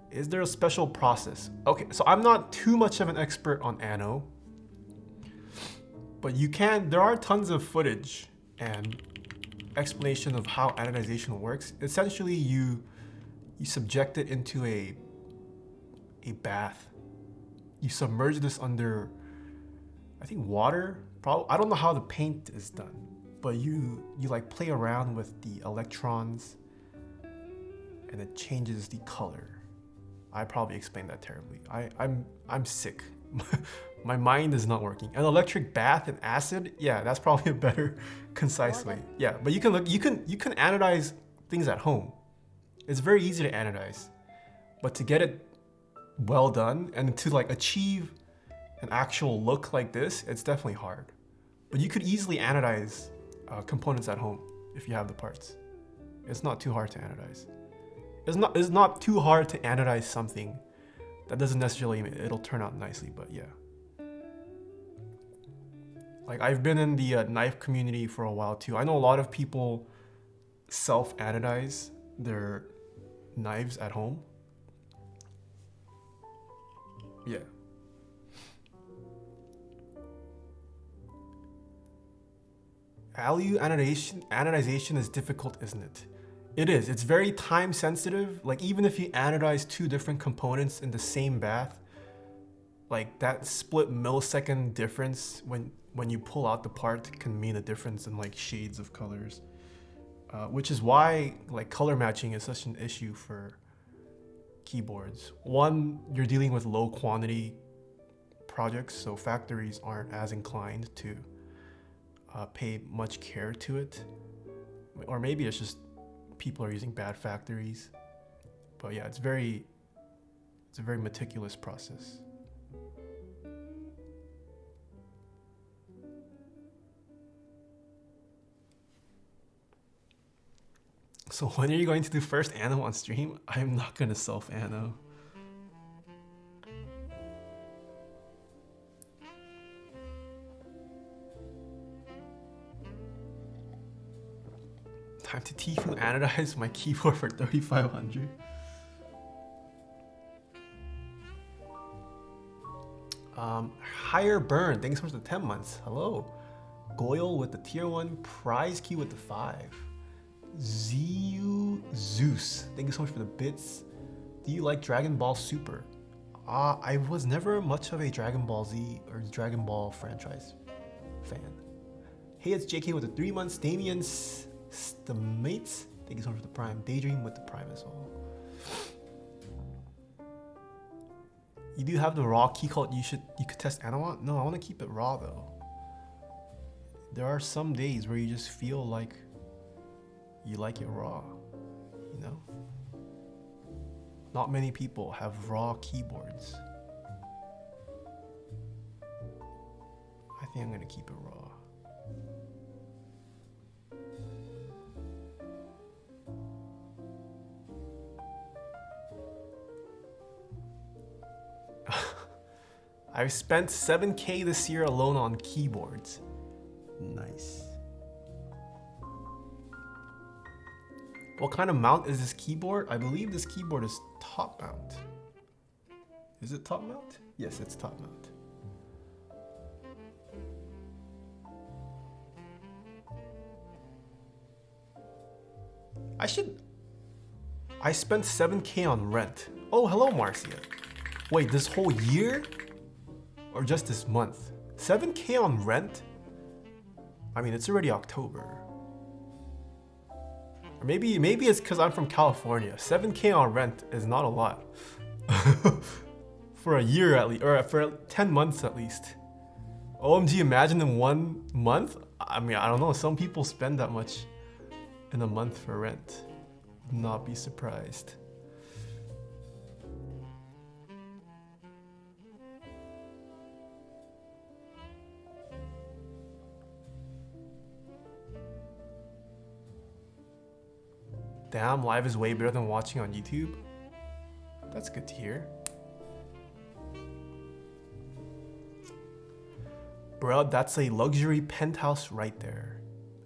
Is there a special process? Okay, so I'm not too much of an expert on ano, but there are tons of footage and explanation of how anodization works. Essentially, you subject it into a bath. You submerge this under, I think, water. I don't know how the paint is done, but you like play around with the electrons and it changes the color. I probably explained that terribly. I'm sick. My mind is not working. An electric bath in acid? Yeah, that's probably a better concise way. Yeah, but you can anodize things at home. It's very easy to anodize, but to get it well done and to like achieve an actual look like this, it's definitely hard. But you could easily anodize components at home if you have the parts. It's not too hard to anodize. It's not too hard to anodize something that doesn't necessarily mean it'll turn out nicely, but yeah. Like, I've been in the knife community for a while too. I know a lot of people self-anodize their knives at home. Yeah. Alu anodization is difficult, isn't it? It is. It's very time sensitive. Like, even if you anodize 2 different components in the same bath, like that split millisecond difference when you pull out the part can mean a difference in like shades of colors. Which is why like color matching is such an issue for keyboards. One, you're dealing with low quantity projects, so factories aren't as inclined to pay much care to it. Or maybe it's just people are using bad factories. But yeah, it's a very meticulous process. So when are you going to do first ano on stream? I'm not gonna self ano. Time to Tifu anodize my keyboard for 3,500. Higher Burn, thanks so much for the 10 months. Hello. Goyle with the tier 1, Prize Key with the 5. Zeus, thank you so much for the bits. Do you like Dragon Ball Super? I was never much of a Dragon Ball Z or Dragon Ball franchise fan. Hey, it's JK with the 3 months. Damien Stamates, thank you so much for the Prime. Daydream with the Prime as well. You do have the raw key cult. You could test Anowant? No, I want to keep it raw though. there are some days where you just feel like you like it raw, you know? Not many people have raw keyboards. I think I'm gonna keep it raw. I've spent 7K this year alone on keyboards. Nice. What kind of mount is this keyboard? I believe this keyboard is top mount. Is it top mount? Yes, it's top mount. I spent 7K on rent. Oh, hello, Marcia. Wait, this whole year? Or just this month? 7K on rent? I mean, it's already October. Or maybe it's because I'm from California. 7K on rent is not a lot. For a year at least, or for 10 months at least. OMG, imagine in 1 month? I mean, I don't know, some people spend that much in a month for rent. Would not be surprised. Damn, live is way better than watching on YouTube. That's good to hear. Bro, that's a luxury penthouse right there.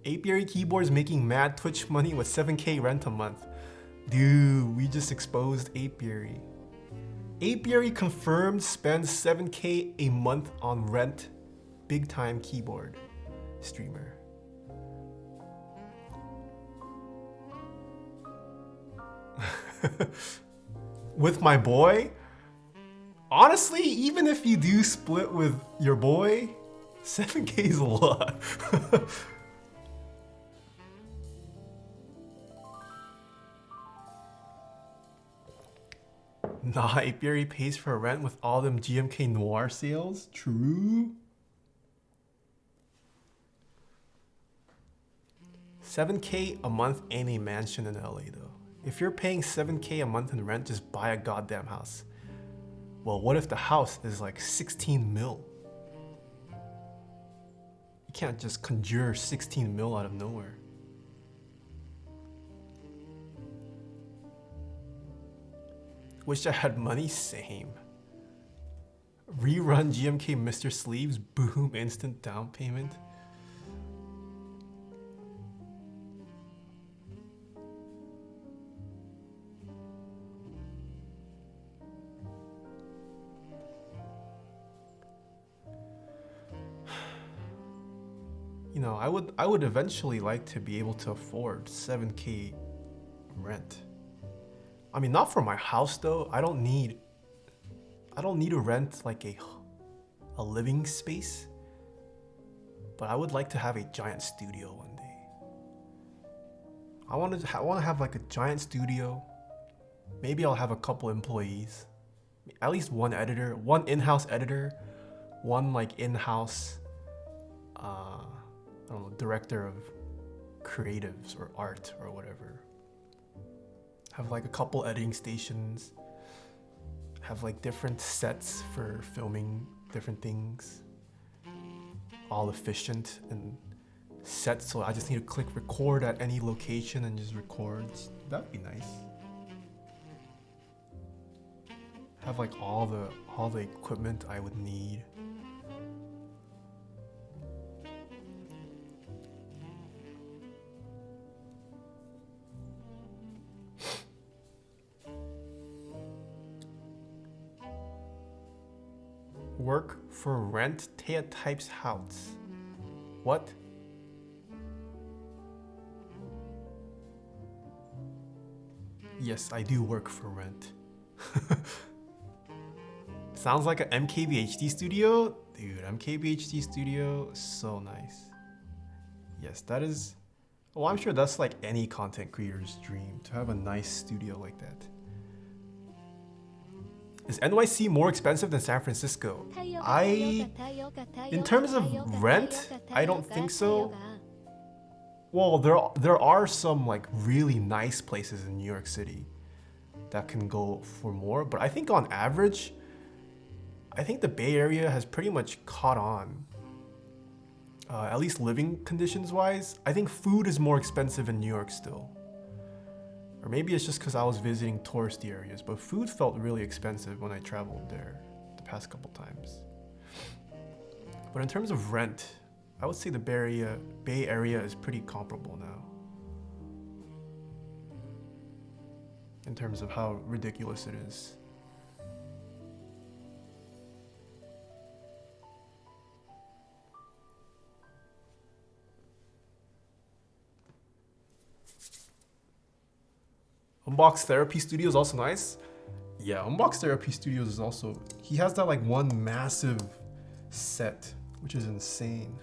Apiary keyboards making mad Twitch money with 7K rent a month. Dude, we just exposed Apiary. Apiary confirmed spends 7K a month on rent. Big time keyboard streamer. With my boy? Honestly, even if you do split with your boy, 7K is a lot. Nah, Apiary pays for rent with all them GMK Noir sales. True. 7K a month ain't a mansion in LA though. If you're paying 7K a month in rent, just buy a goddamn house. Well, what if the house is like 16 mil? You can't just conjure 16 mil out of nowhere. Wish I had money, same. Rerun GMK Mr. Sleeves, boom, instant down payment. You know, I would eventually like to be able to afford 7K rent. I mean, not for my house though. I don't need to rent like a living space. But I would like to have a giant studio one day. I want to have like a giant studio. Maybe I'll have a couple employees. At least one editor, one in-house editor, one like in-house I don't know, director of creatives or art or whatever. Have like a couple editing stations. Have like different sets for filming different things. All efficient and set so I just need to click record at any location and just records. That'd be nice. Have like all the equipment I would need. Work for rent, Taeha types house. What? Yes, I do work for rent. Sounds like an MKBHD studio? Dude, MKBHD studio, so nice. Yes, that is... Well, I'm sure that's like any content creator's dream, to have a nice studio like that. Is NYC more expensive than San Francisco? In terms of rent, I don't think so. Well, there are some like really nice places in New York City that can go for more, but I think on average, I think the Bay Area has pretty much caught on. At least living conditions wise. I think food is more expensive in New York still. Or maybe it's just because I was visiting touristy areas, but food felt really expensive when I traveled there the past couple times. But in terms of rent, I would say the Bay Area is pretty comparable now. In terms of how ridiculous it is. Unbox Therapy Studio is also nice. Yeah, Unbox Therapy Studios is also... He has that like one massive set, which is insane.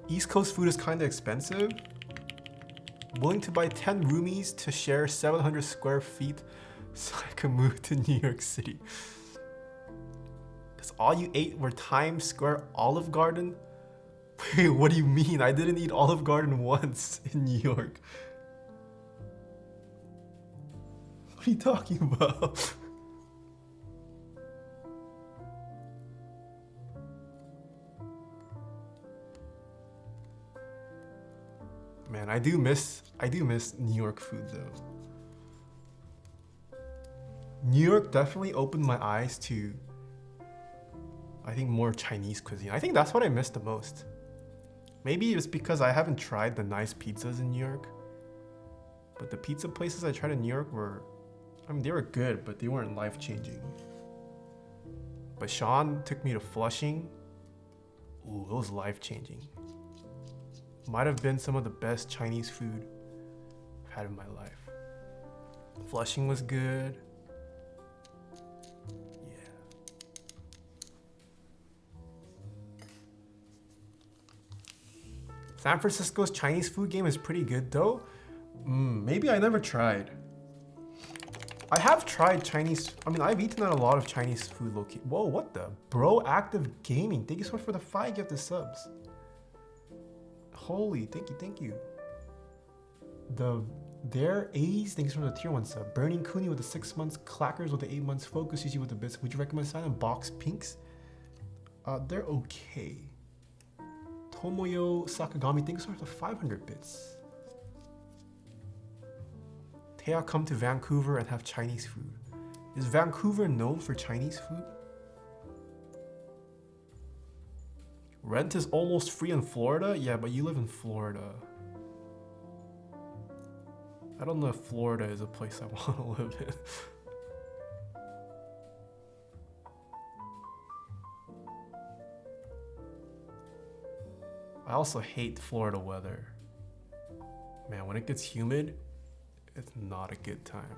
East Coast food is kind of expensive. Willing to buy 10 roomies to share 700 square feet so I can move to New York City. Because all you ate were Times Square Olive Garden? Wait, what do you mean? I didn't eat Olive Garden once in New York. What are you talking about? Man, I do miss New York food though. New York definitely opened my eyes to, I think, more Chinese cuisine. I think that's what I miss the most. Maybe it's because I haven't tried the nice pizzas in New York. But the pizza places I tried in New York were, I mean, they were good, but they weren't life-changing. But Sean took me to Flushing. Ooh, it was life-changing. Might have been some of the best Chinese food I've had in my life. Flushing was good. San Francisco's Chinese food game is pretty good though. Maybe I never tried. I have tried Chinese, I mean, I've eaten at a lot of Chinese food locations. Whoa, what the? Bro Active Gaming. Thank you so much for the 5 gifted subs. Holy, thank you. Their A's, thank you so much for the tier 1 sub. Burning Cooney with the 6 months, Clackers with the 8 months, Focus UG with the bits. Would you recommend signing Box Pinks? They're okay. Tomoyo Sakagami, thank you so much for 500 bits. Taeha come to Vancouver and have Chinese food. Is Vancouver known for Chinese food? Rent is almost free in Florida? Yeah, but you live in Florida. I don't know if Florida is a place I want to live in. I also hate Florida weather. Man, when it gets humid, it's not a good time.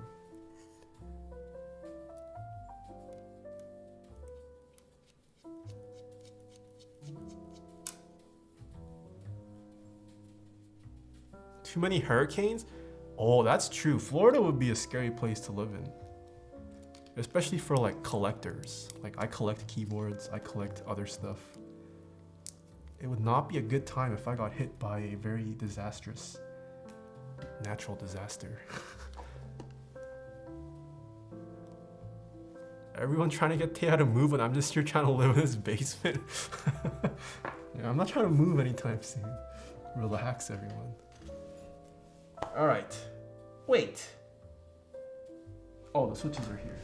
Too many hurricanes? Oh, that's true. Florida would be a scary place to live in. Especially for like collectors. Like I collect keyboards, I collect other stuff. It would not be a good time if I got hit by a very disastrous natural disaster. Everyone trying to get Taeha to move and I'm just here trying to live in this basement. Yeah, I'm not trying to move anytime soon. Relax, everyone. All right. Wait. Oh, the switches are here.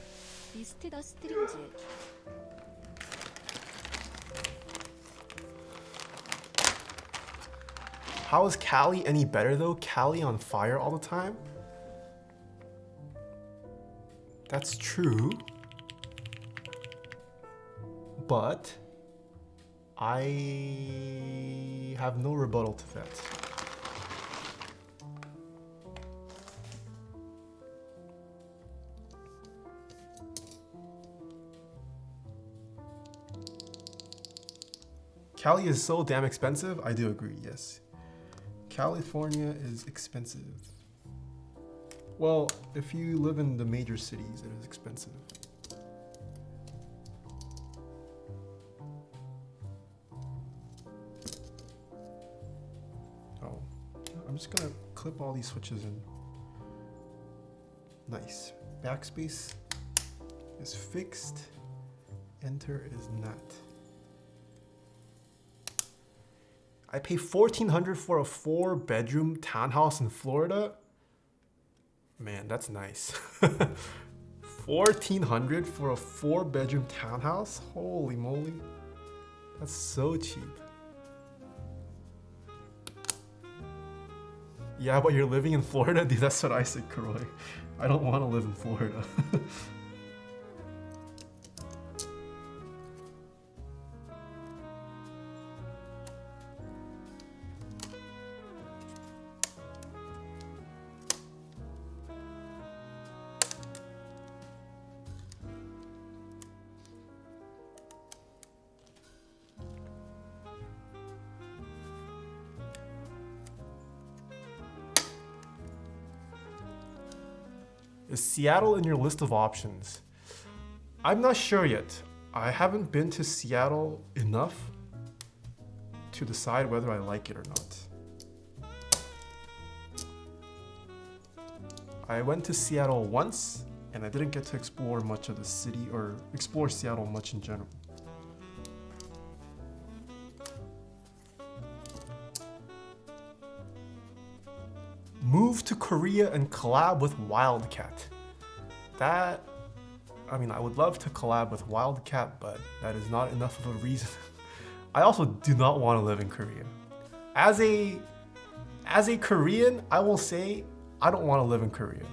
How is Cali any better though? Cali on fire all the time? That's true. But I have no rebuttal to that. Cali is so damn expensive. I do agree, yes. California is expensive. Well, if you live in the major cities, it is expensive. Oh, I'm just gonna clip all these switches in. Nice. Backspace is fixed. Enter is not. I pay $1,400 for a 4-bedroom townhouse in Florida. Man, that's nice. $1,400 for a 4-bedroom townhouse? Holy moly. That's so cheap. Yeah, but you're living in Florida? Dude, that's what I said, Karoy. I don't want to live in Florida. Is Seattle in your list of options? I'm not sure yet. I haven't been to Seattle enough to decide whether I like it or not. I went to Seattle once and I didn't get to explore much of the city or explore Seattle much in general. Move to Korea and collab with Wildcat. That, I mean, I would love to collab with Wildcat, but that is not enough of a reason. I also do not want to live in Korea. As a Korean, I will say I don't want to live in Korea.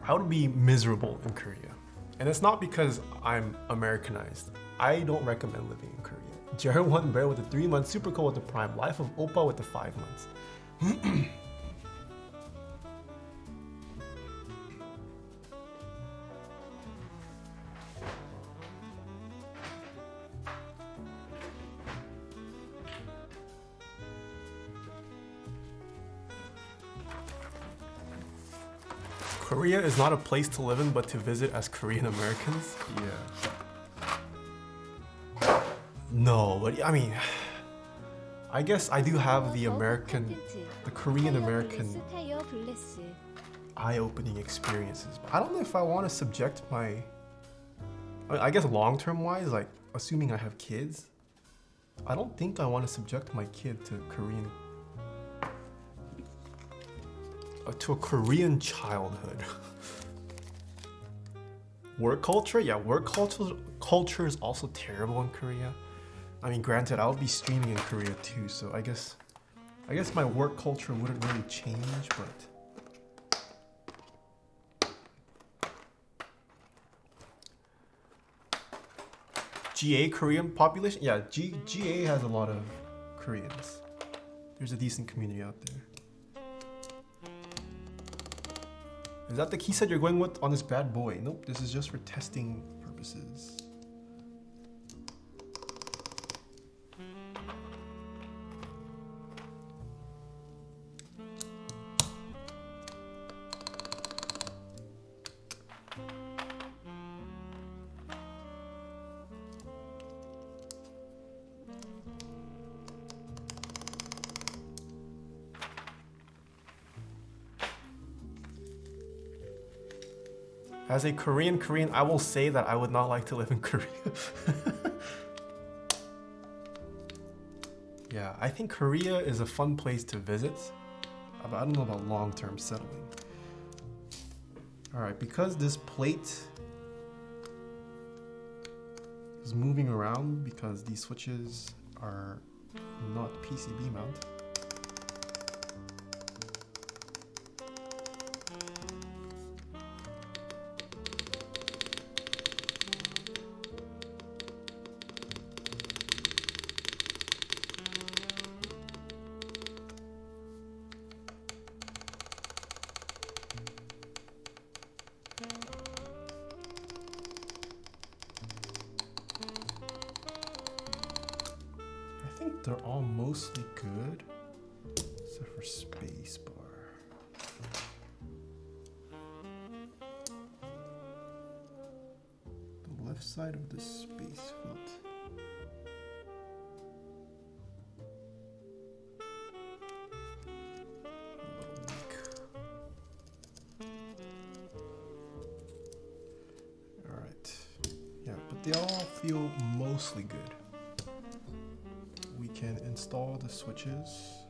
I would be miserable in Korea. And it's not because I'm Americanized. I don't recommend living in Korea. Jared One Bear with the 3 months, Super Cool with the Prime, Life of Oppa with the 5 months. Korea is not a place to live in, but to visit as Korean Americans? Yeah. No, but I mean, I guess I do have the Korean American eye-opening experiences. But I don't know if I want to subject I guess long-term wise, like assuming I have kids, I don't think I want to subject my kid to a Korean childhood. Work culture? Yeah, work culture is also terrible in Korea. I mean, granted, I would be streaming in Korea too, so I guess my work culture wouldn't really change, but GA Korean population? Yeah, GA has a lot of Koreans. There's a decent community out there. Is that the keyset you're going with on this bad boy? Nope, this is just for testing purposes. As a Korean, I will say that I would not like to live in Korea. Yeah, I think Korea is a fun place to visit, but I don't know about long-term settling. All right, because this plate is moving around because these switches are not PCB mount. they're all mostly good, except for spacebar. The left side of the space foot. They all feel mostly good. We can install the switches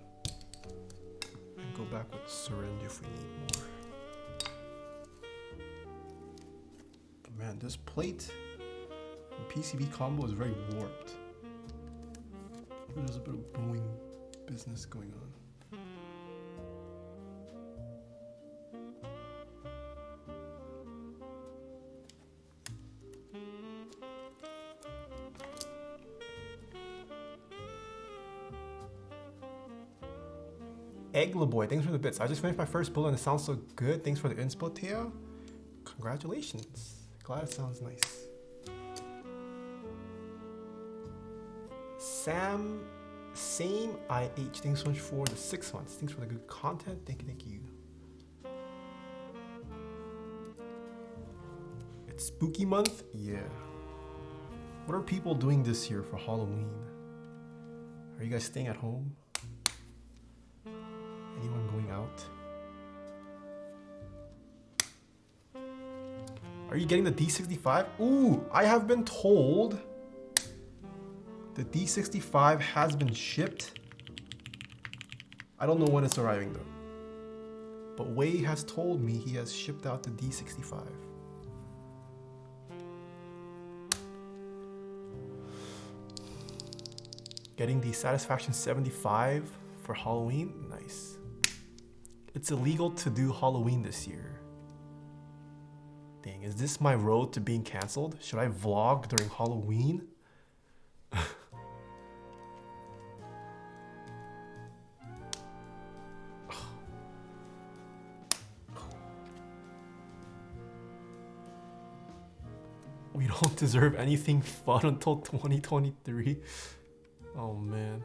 and go back with syringe if we need more. But man, this plate and PCB combo is very warped. There's a bit of booing business going on. Boy, thanks for the bits. I just finished my first build and it sounds so good. Thanks for the inspo, Taeha. Congratulations. Glad it sounds nice. Same IH. Thanks so much for the 6 months. Thanks for the good content. Thank you. It's spooky month? Yeah. What are people doing this year for Halloween? Are you guys staying at home? Anyone going out? Are you getting the D65? Ooh, I have been told the D65 has been shipped. I don't know when it's arriving though. But Wei has told me he has shipped out the D65. Getting the Satisfaction 75 for Halloween? Nice. It's illegal to do Halloween this year. Dang, is this my road to being cancelled? Should I vlog during Halloween? We don't deserve anything fun until 2023. Oh man.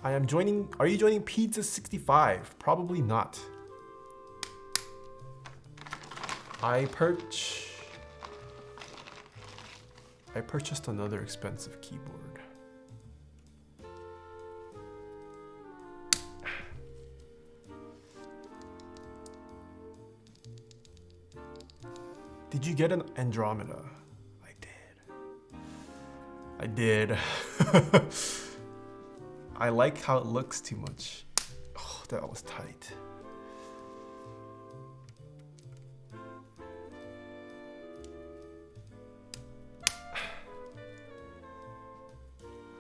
I am joining. Are you joining Pizza 65? Probably not. I purchased another expensive keyboard. Did you get an Andromeda? I did. I like how it looks too much. Oh, that was tight.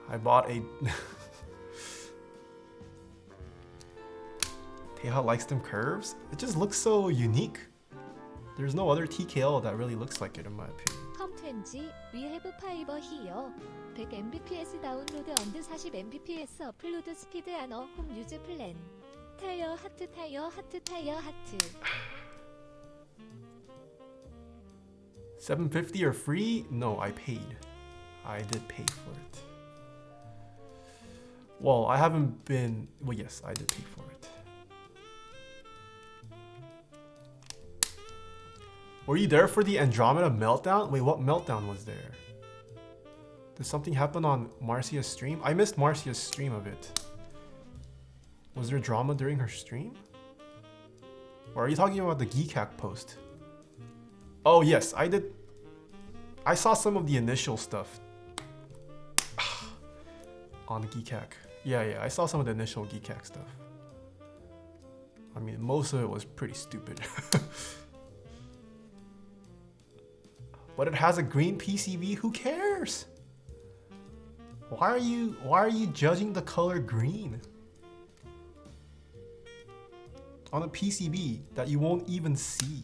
I bought a... Taeha likes them curves. It just looks so unique. There's no other TKL that really looks like it in my opinion.
컴20 We have fiber here. 100 Mbps 다운로드 언드 40 Mbps 업로드 스피드 안어 홈 유즈 플랜. 타이어 하트 타이어 하트 타이어 하트.
750 or free? No, I paid. I did pay for it. Well, I haven't been... Well, yes, I did pay for it. Were you there for the Andromeda meltdown? Wait, what meltdown was there? Did something happen on Marcia's stream? I missed Marcia's stream of it. Was there drama during her stream? Or are you talking about the Keycaps post? Oh yes, I did. I saw some of the initial stuff on the Keycaps. Yeah, I saw some of the initial Keycaps stuff. I mean, most of it was pretty stupid. But it has a green PCB. Who cares? Why are you judging the color green on a PCB that you won't even see?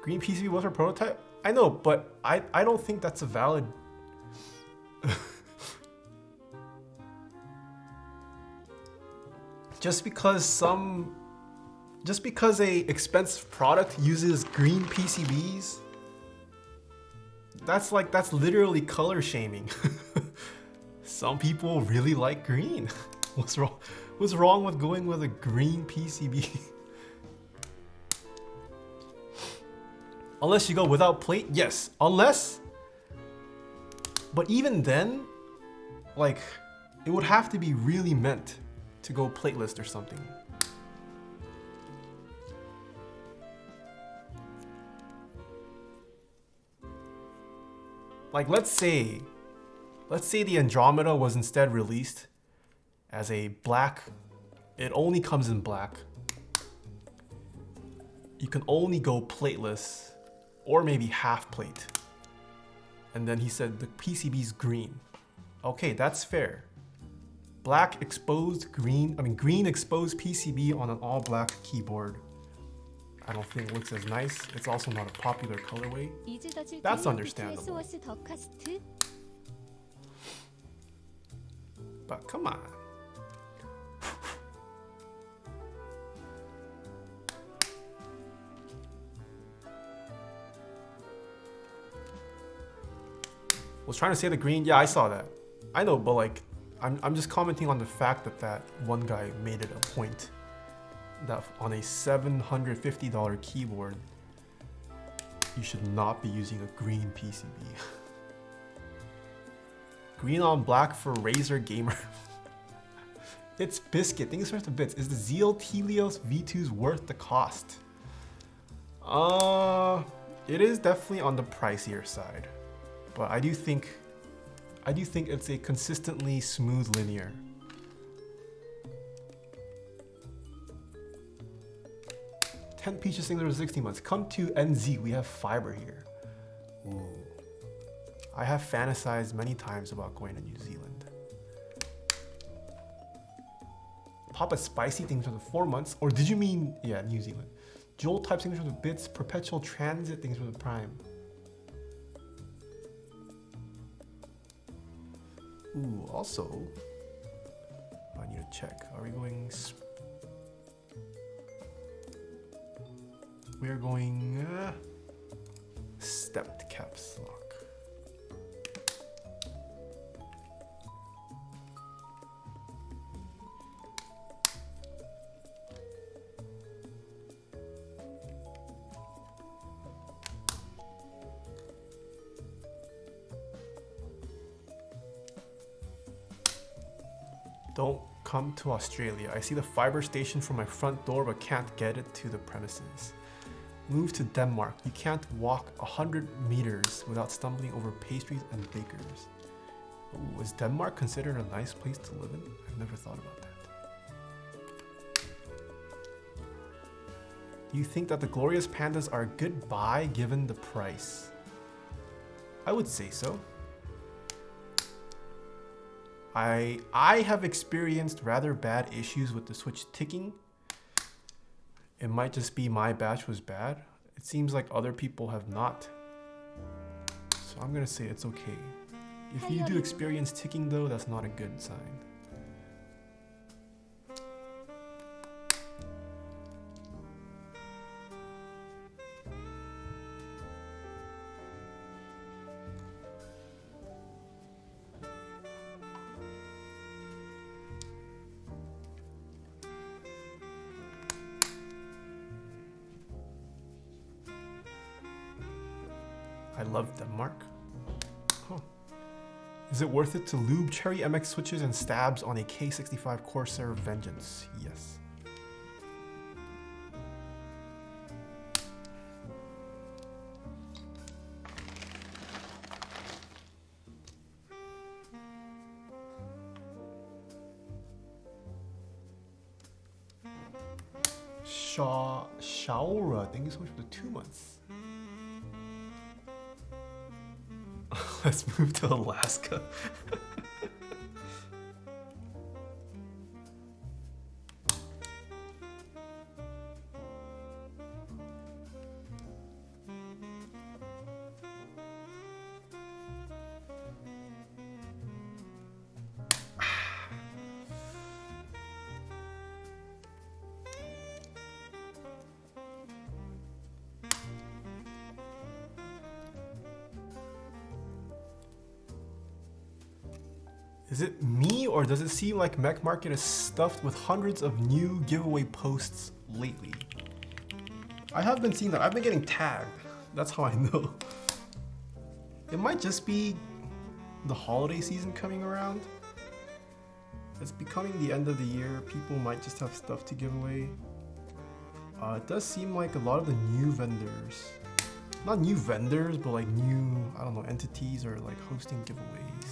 Green PCB was her prototype? I know, but I don't think that's a valid. Just because a expensive product uses green PCBs, that's literally color shaming. Some people really like green. What's wrong? What's wrong with going with a green PCB? Unless you go without plate, yes. Unless, but even then, like, it would have to be really meant to go plateless or something. Like, let's say the Andromeda was instead released as a black. It only comes in black. You can only go plateless or maybe half plate. And then he said the PCB's green. Okay, that's fair. Black exposed green, green exposed PCB on an all black keyboard. I don't think it looks as nice. It's also not a popular colorway. That's understandable. But come on. Was trying to say the green. Yeah, I saw that. I know, but like, I'm just commenting on the fact that one guy made it a point that on a $750 keyboard, you should not be using a green PCB. Green on black for Razer Gamer. It's biscuit. Thanks for the bits. Is the Zeal Helios V2s worth the cost? It is definitely on the pricier side, but I do think it's a consistently smooth linear. $10 Peaches things over 60 months. Come to NZ. We have fiber here. Ooh. I have fantasized many times about going to New Zealand. Papa Spicy things for the 4 months. Or did you mean, yeah, New Zealand. Joel type things for the bits. Perpetual Transit things for the prime. Ooh, also, I need to check. Are we going? We are going stepped caps lock. Don't come to Australia. I see the fiber station from my front door but can't get it to the premises. Move to Denmark. You can't walk 100 meters without stumbling over pastries and bakers. Ooh, is Denmark considered a nice place to live in? I've never thought about that. Do you think that the glorious pandas are a good buy given the price? I would say so. I have experienced rather bad issues with the Switch ticking. It might just be my batch was bad. It seems like other people have not. So I'm gonna say it's okay. If you do experience ticking though, that's not a good sign. I love Denmark. Huh. Is it worth it to lube Cherry MX switches and stabs on a K65 Corsair Vengeance? Yes. Shaura, thank you so much for the 2 months. Let's move to Alaska. Is it me, or does it seem like Mech Market is stuffed with hundreds of new giveaway posts lately? I have been seeing that. I've been getting tagged. That's how I know. It might just be the holiday season coming around. It's becoming the end of the year. People might just have stuff to give away. It does seem like a lot of the new vendors, not new vendors, but like new, I don't know, entities are like hosting giveaways.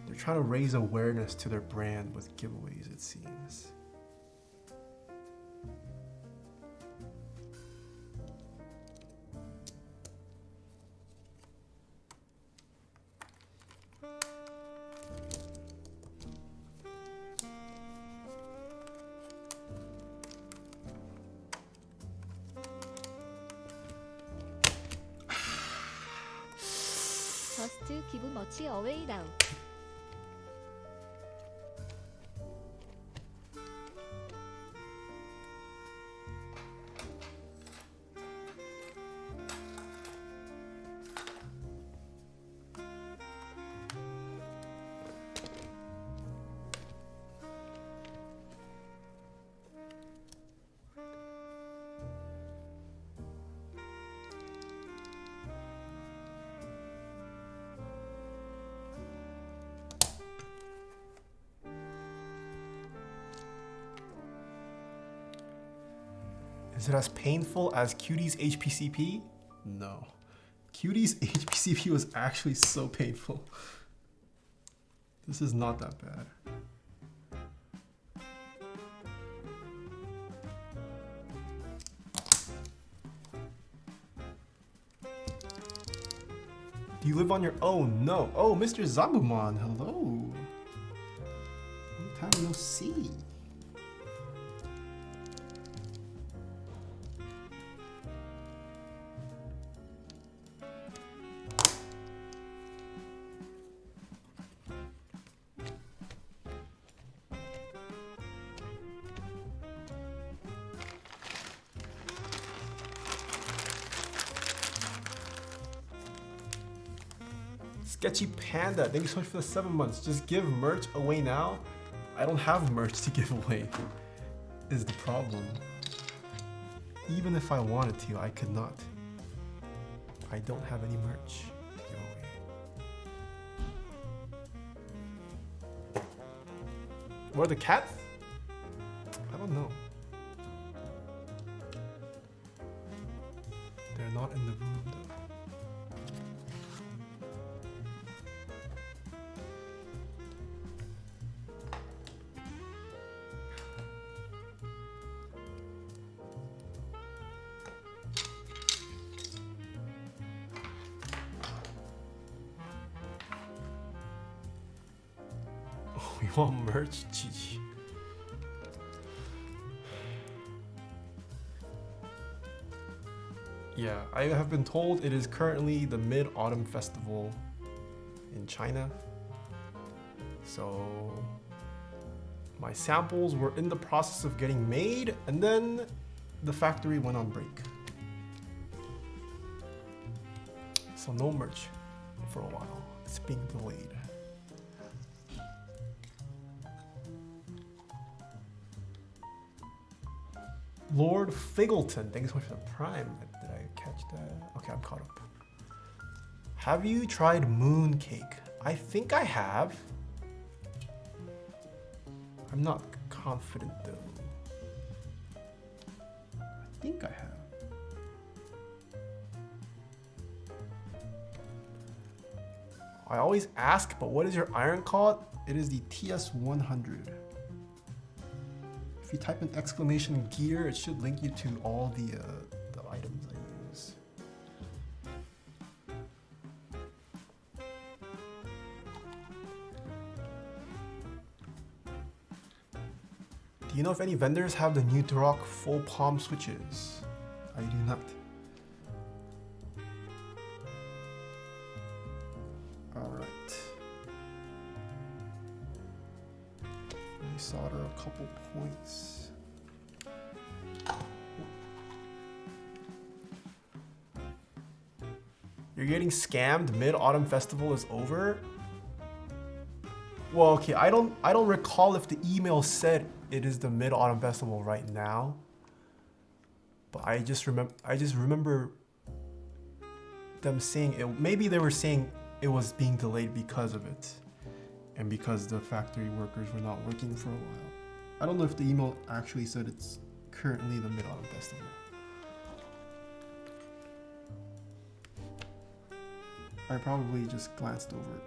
They're trying to raise awareness to their brand with giveaways, it seems.
저스트 기브 머치 어웨이 나우.
Is it as painful as Qt's HPCP? No. Qt's HPCP was actually so painful. This is not that bad. Do you live on your own? No. Oh, Mr. Zambuman, hello. Long time no see. Sketchy Panda, thank you so much for the 7 months. Just give merch away now. I don't have merch to give away, is the problem. Even if I wanted to, I could not. I don't have any merch to give away. What are the cats? I don't know. They're not in the room though. We want merch? GG. Yeah, I have been told it is currently the Mid-Autumn Festival in China. So my samples were in the process of getting made, and then the factory went on break. So no merch for a while. It's being delayed. Lord Figgleton, thank you so much for the prime. Did I catch that? Okay, I'm caught up. Have you tried mooncake? I think I have. I'm not confident though. I think I have. I always ask, but what is your iron called? It is the TS100. If you type in exclamation gear, it should link you to all the items I use. Do you know if any vendors have the new Durock full palm switches? I do not. Alright. Let me solder a couple points. You're getting scammed. Mid-Autumn Festival is over. Well, okay, I don't recall if the email said it is the Mid-Autumn Festival right now. But I just remember them saying it. Maybe they were saying it was being delayed because of it, and because the factory workers were not working for a while. I don't know if the email actually said it's currently the Mid-Autumn Festival. I probably just glanced over it.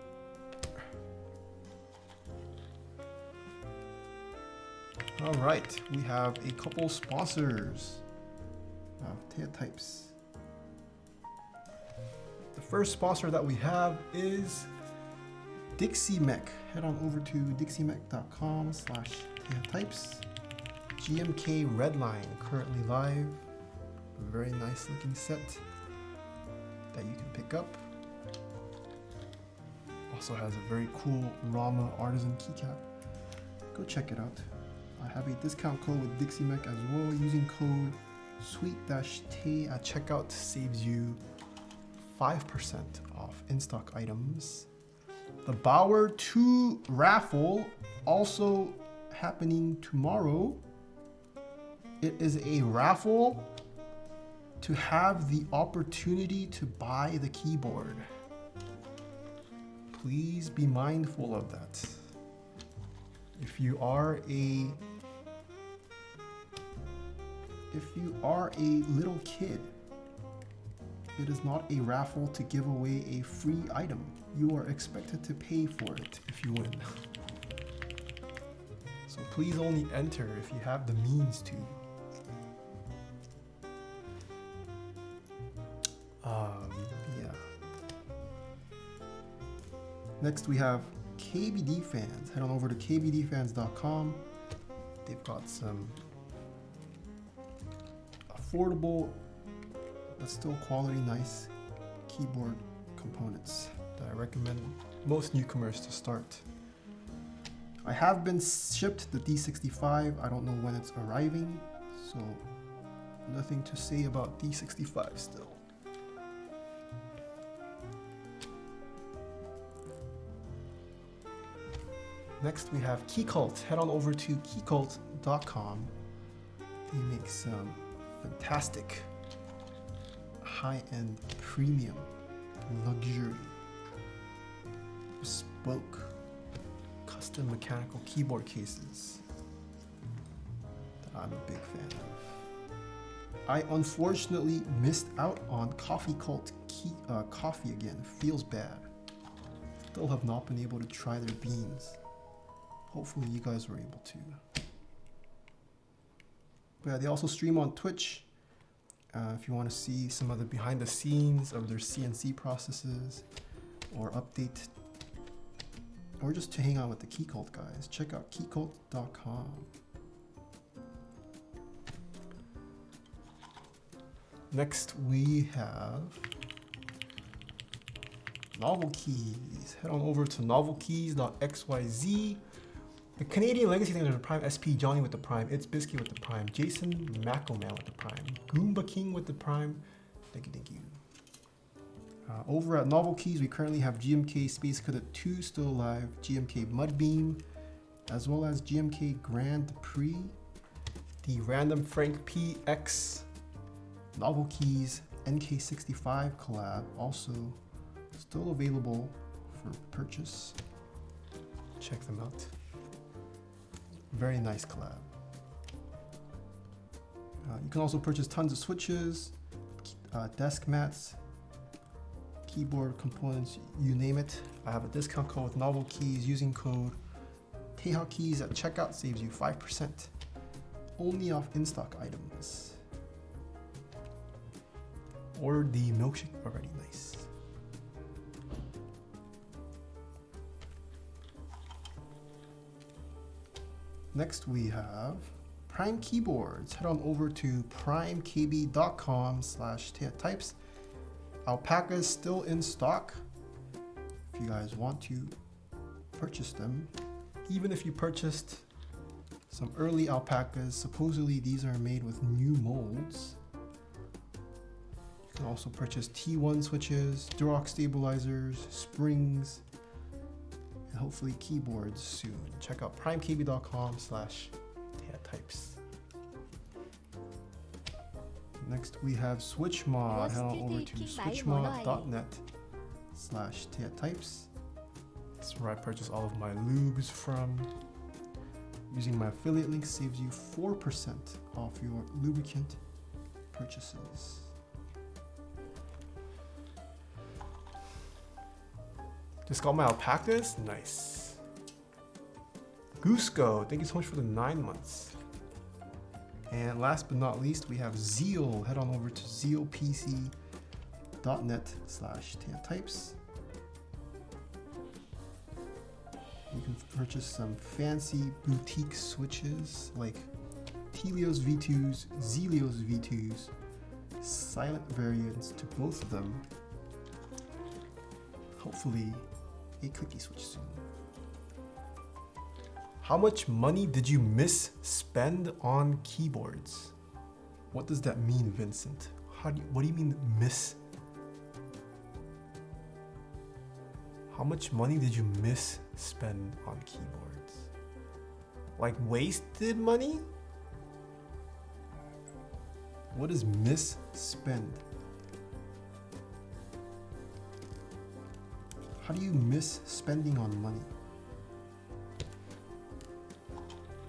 All right, we have a couple sponsors of Taeha Types. The first sponsor that we have is DixieMech. Head on over to dixiemech.com/TaehaTypes. GMK Redline currently live. A very nice looking set that you can pick up. Also has a very cool Rama artisan keycap. Go check it out. I have a discount code with DixieMech as well. Using code SWEET-T at checkout saves you 5% off in-stock items. The Bauer 2 raffle also happening tomorrow. It is a raffle to have the opportunity to buy the keyboard. Please be mindful of that. If you are a little kid, it is not a raffle to give away a free item. You are expected to pay for it if you win. So please only enter if you have the means to. Yeah. Next we have KBD Fans. Head on over to kbdfans.com. They've got some affordable but still quality nice keyboard components that I recommend most newcomers to start. I have been shipped the D65. I don't know when it's arriving, so nothing to say about D65 still. Next we have Keycult. Head on over to keycult.com. They make some fantastic high-end premium luxury bespoke custom mechanical keyboard cases that I'm a big fan of. I unfortunately missed out on Coffee Cult coffee again. Feels bad. Still have not been able to try their beans. Hopefully you guys were able to. But yeah, they also stream on Twitch. If you want to see some of the behind the scenes of their CNC processes or update, or just to hang out with the Keycult guys, check out keycult.com. Next we have Novel Keys. Head on over to novelkeys.xyz. The Canadian Legacy things are the Prime SP, Johnny with the Prime, It's Biscuit with the Prime, Jason Mackelman with the Prime, Goomba King with the Prime. Thank you. Over at Novel Keys, we currently have GMK Space Cadet 2 still alive, GMK Mudbeam, as well as GMK Grand Prix, the Random Frank PX, Novel Keys NK65 collab, also still available for purchase. Check them out. Very nice collab. You can also purchase tons of switches, desk mats, keyboard components, you name it. I have a discount code with Novel Keys. Using code Taeha Keys at checkout saves you 5%. Only off in-stock items. Ordered the milkshake already. Nice. Next we have Prime Keyboards. Head on over to primekb.com/TaehaTypes. Alpaca is still in stock if you guys want to purchase them. Even if you purchased some early alpacas, supposedly these are made with new molds. You You can also purchase T1 switches, Durock stabilizers, springs, and hopefully keyboards soon. Check out primekb.com/Taeha-types. Next we have SwitchMod. Head on over to switchmod.net/Taeha-types. That's where I purchase all of my lubes from. Using my affiliate link saves you 4% off your lubricant purchases. Just got my alpacas? Nice. Gooseco, thank you so much for the 9 months. And last but not least, we have Zeal. Head on over to zealpc.net/Taeha-types. You can purchase some fancy boutique switches like Helios V2s, Zelios V2s, silent variants to both of them. Hopefully a clicky switch soon. How much money did you misspend on keyboards? What does that mean, Vincent? What do you mean miss? How much money did you misspend on keyboards? Like wasted money? What is misspend? How do you miss spending on money?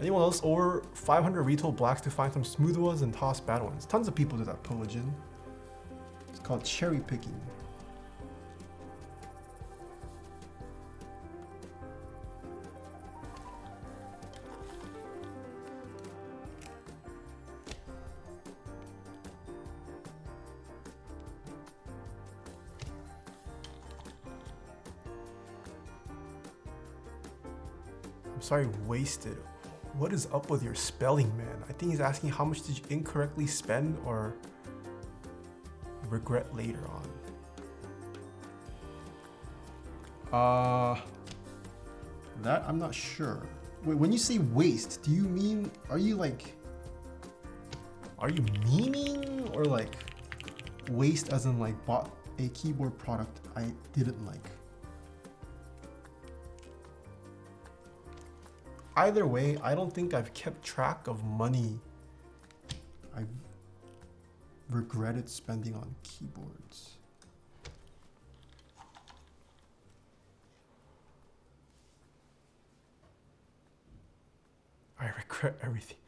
Anyone else over 500 retold blacks to find some smooth ones and toss bad ones? Tons of people do that, Pillagin. It's called cherry picking. I'm sorry, wasted. What is up with your spelling, man? I think he's asking how much did you incorrectly spend or regret later on. That I'm not sure. Wait, when you say waste, do you mean, are you meaning or like waste as in like bought a keyboard product I didn't like? Either way, I don't think I've kept track of money I've regretted spending on keyboards. I regret everything.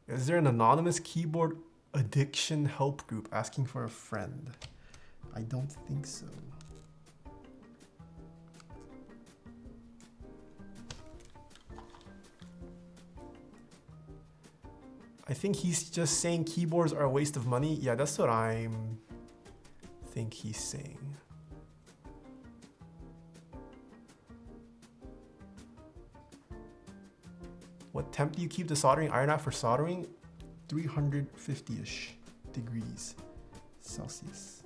Is there an anonymous keyboard addiction help group asking for a friend? I don't think so. I think he's just saying keyboards are a waste of money. Yeah, that's what I think he's saying. What temp do you keep the soldering iron at for soldering? 350-ish degrees Celsius.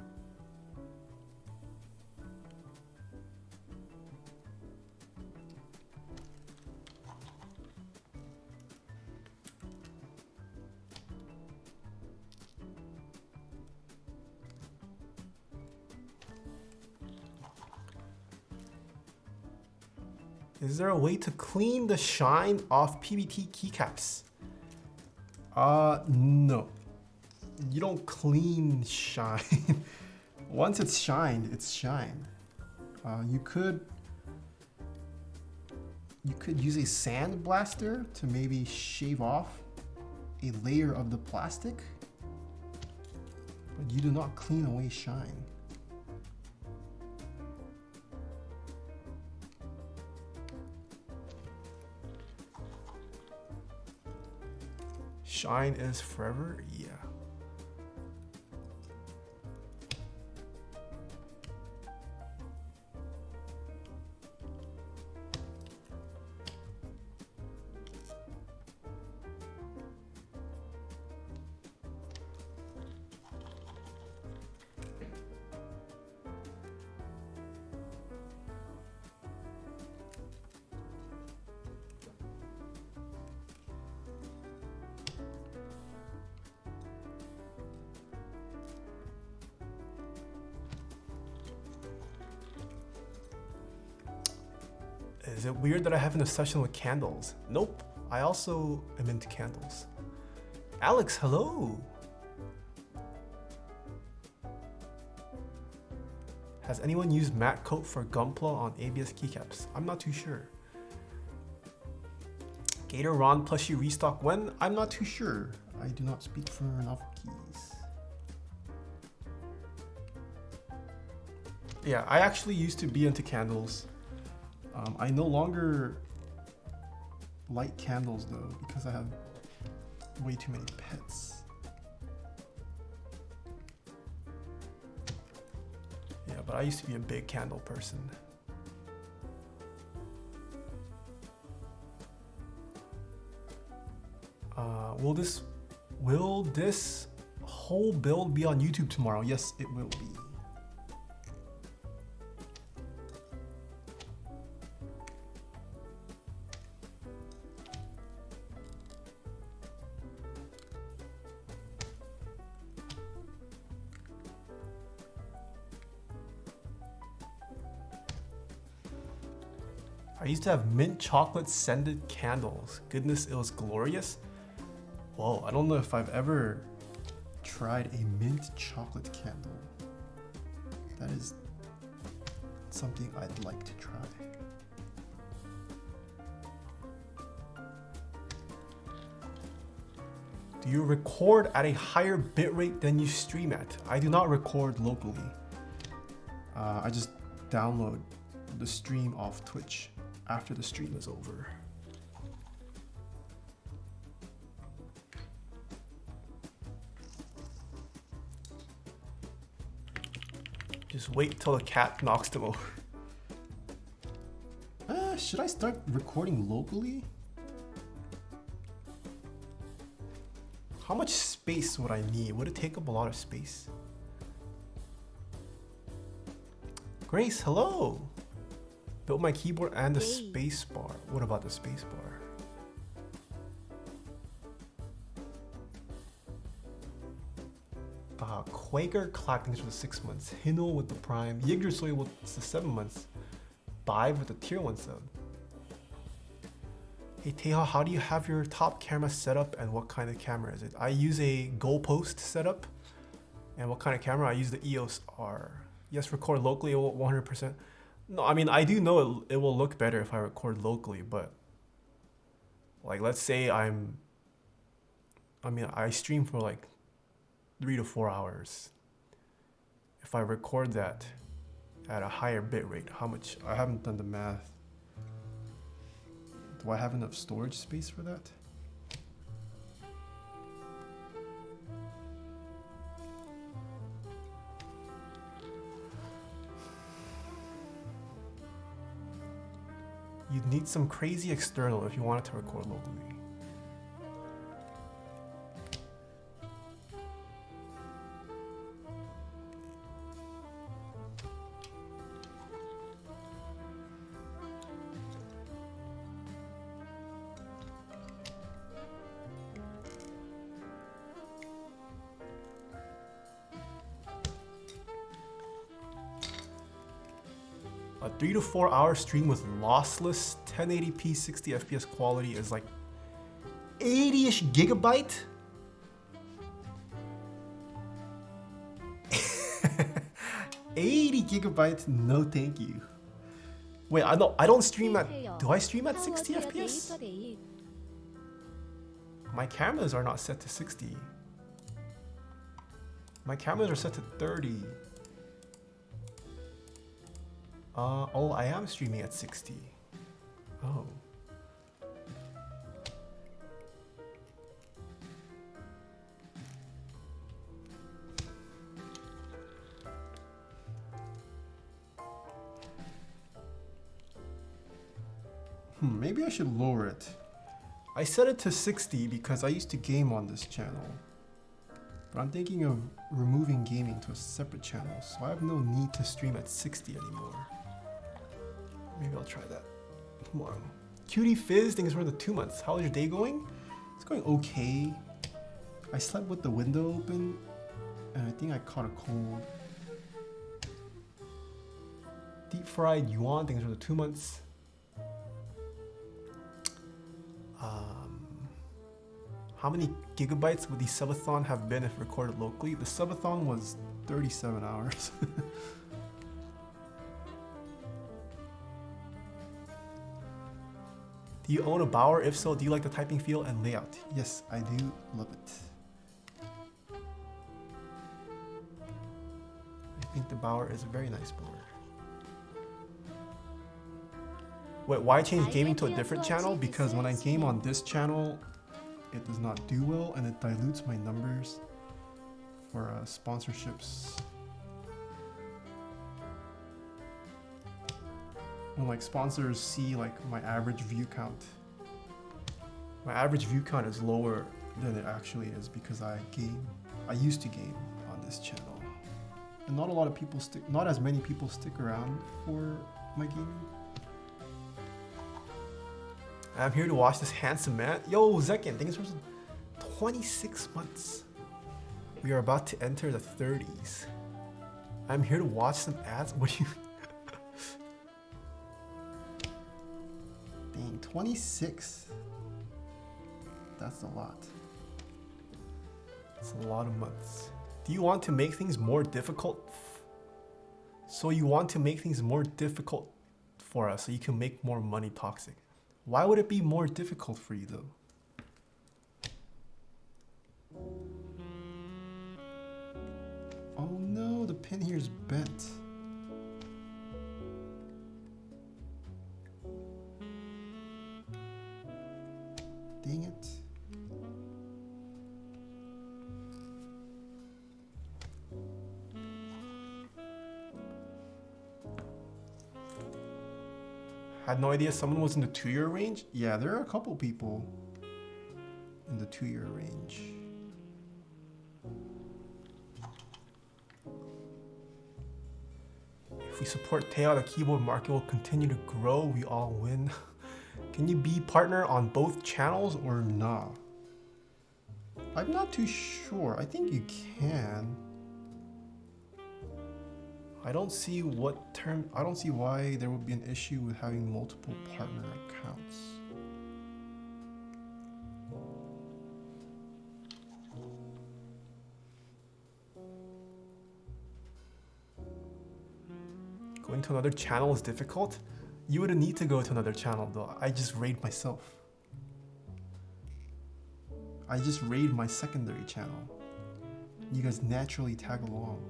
Is there a way to clean the shine off PBT keycaps? No. You don't clean shine. Once it's shined, it's shine. You could use a sand blaster to maybe shave off a layer of the plastic, but you do not clean away shine. Shine is forever? Yeah. Is it weird that I have an obsession with candles? Nope. I also am into candles. Alex, hello. Has anyone used matte coat for Gunpla on ABS keycaps? I'm not too sure. Gator Ron plushie restock when? I'm not too sure. I do not speak for novel keys. Yeah, I actually used to be into candles. I no longer light candles though because I have way too many pets. Yeah, but I used to be a big candle person. Will this whole build be on YouTube tomorrow? Yes, it will be. I used to have mint chocolate scented candles. Goodness, it was glorious. Whoa, I don't know if I've ever tried a mint chocolate candle. That is something I'd like to try. Do you record at a higher bitrate than you stream at? I do not record locally. I just download the stream off Twitch after the stream is over. Just wait till the cat knocks them over. Should I start recording locally? How much space would I need? Would it take up a lot of space? Grace, hello! Built my keyboard and the space bar. What about the space bar? Quaker Clack, thanks for the 6 months. Hino with the Prime. Yggdrasil with the 7 months. Bive with the tier 1 sub. Hey Taeha, how do you have your top camera set up and what kind of camera is it? I use a goalpost setup. And what kind of camera? I use the EOS R. Yes, record locally 100%. No, I mean, I do know it will look better if I record locally, but like, let's say I stream for like 3 to 4 hours. If I record that at a higher bit rate, how much? I haven't done the math. Do I have enough storage space for that? You'd need some crazy external if you wanted to record locally. A 3 to 4 hour stream with lossless 1080p 60 FPS quality is like 80-ish gigabyte. 80 gigabytes, no thank you. Wait, I don't stream at, do I stream at 60 FPS? My cameras are not set to 60. My cameras are set to 30. Oh, I am streaming at 60. Oh. Maybe I should lower it. I set it to 60 because I used to game on this channel. But I'm thinking of removing gaming to a separate channel, so I have no need to stream at 60 anymore. Maybe I'll try that tomorrow. Cutie Fizz, thanks for the 2 months. How's your day going? It's going okay. I slept with the window open, and I think I caught a cold. Deep Fried Yuan, thanks for the 2 months. How many gigabytes would the subathon have been if recorded locally? The subathon was 37 hours. Do you own a Bauer? If so, do you like the typing feel and layout? Yes, I do love it. I think the Bauer is a very nice board. Wait, why change gaming to a different channel? Because when I game on this channel, it does not do well and it dilutes my numbers for sponsorships. When like sponsors see like my average view count, my average view count is lower than it actually is because I used to game on this channel, and not a lot of people not as many people stick around for my gaming. I'm here to watch this handsome man. Yo, Zekin, thanks for 26 months. We are about to enter the 30s. I'm here to watch some ads. What do you? Dang, 26. That's a lot. It's a lot of months. Do you want to make things more difficult? So you want to make things more difficult for us so you can make more money, Toxic. Why would it be more difficult for you though? Oh no, the pin here is bent. Dang it. Had no idea someone was in the 2-year range? Yeah, there are a couple people in the 2-year range. If we support Taeha, the keyboard market will continue to grow. We all win. Can you be partner on both channels or nah? I'm not too sure. I think you can. I don't see why there would be an issue with having multiple partner accounts. Going to another channel is difficult. You wouldn't need to go to another channel though. I just raid myself. I just raid my secondary channel. You guys naturally tag along.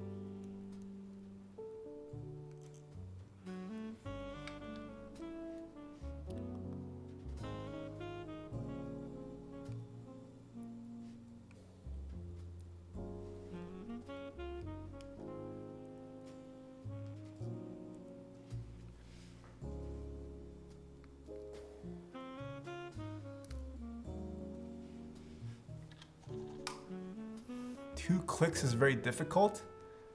Clicks is very difficult.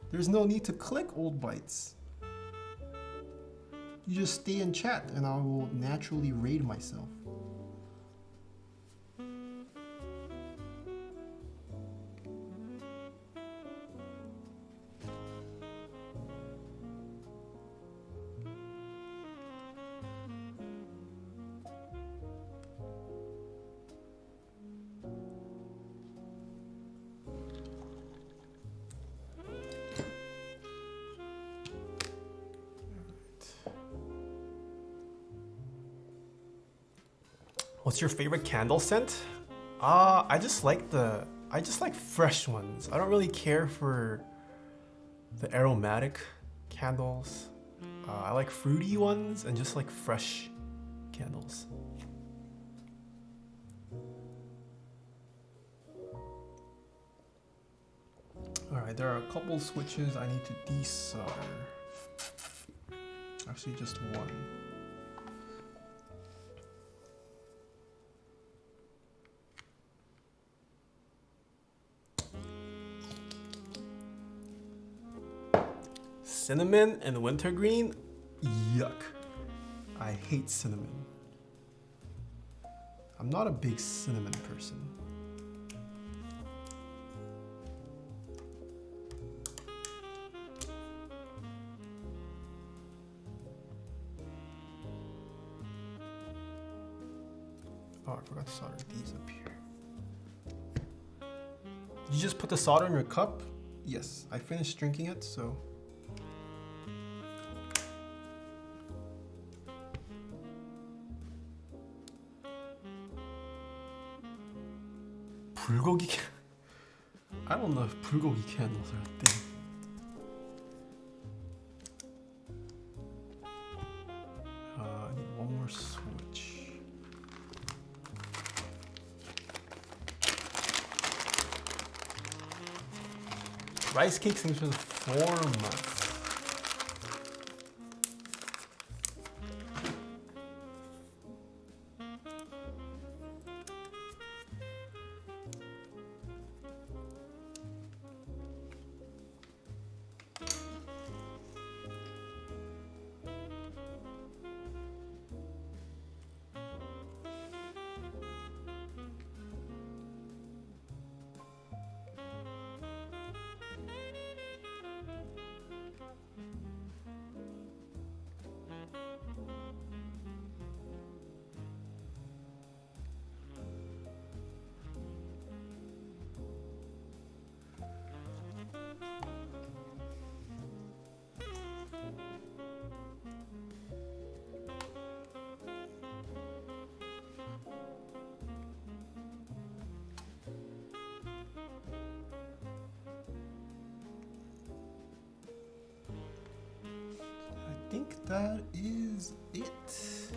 There's no need to click, old bites. You just stay in chat and I will naturally raid myself. What's your favorite candle scent? I just like fresh ones. I don't really care for the aromatic candles. I like fruity ones and just like fresh candles. Alright, there are a couple switches I need to desolder. Actually, just one. Cinnamon and wintergreen? Yuck. I hate cinnamon. I'm not a big cinnamon person. Oh, I forgot to solder these up here. You just put the solder in your cup? Yes, I finished drinking it, so. 불고기 can. I don't know if 불고기 candles are a thing. I need one more switch. Rice cake seems for the 4 months. I think that is it.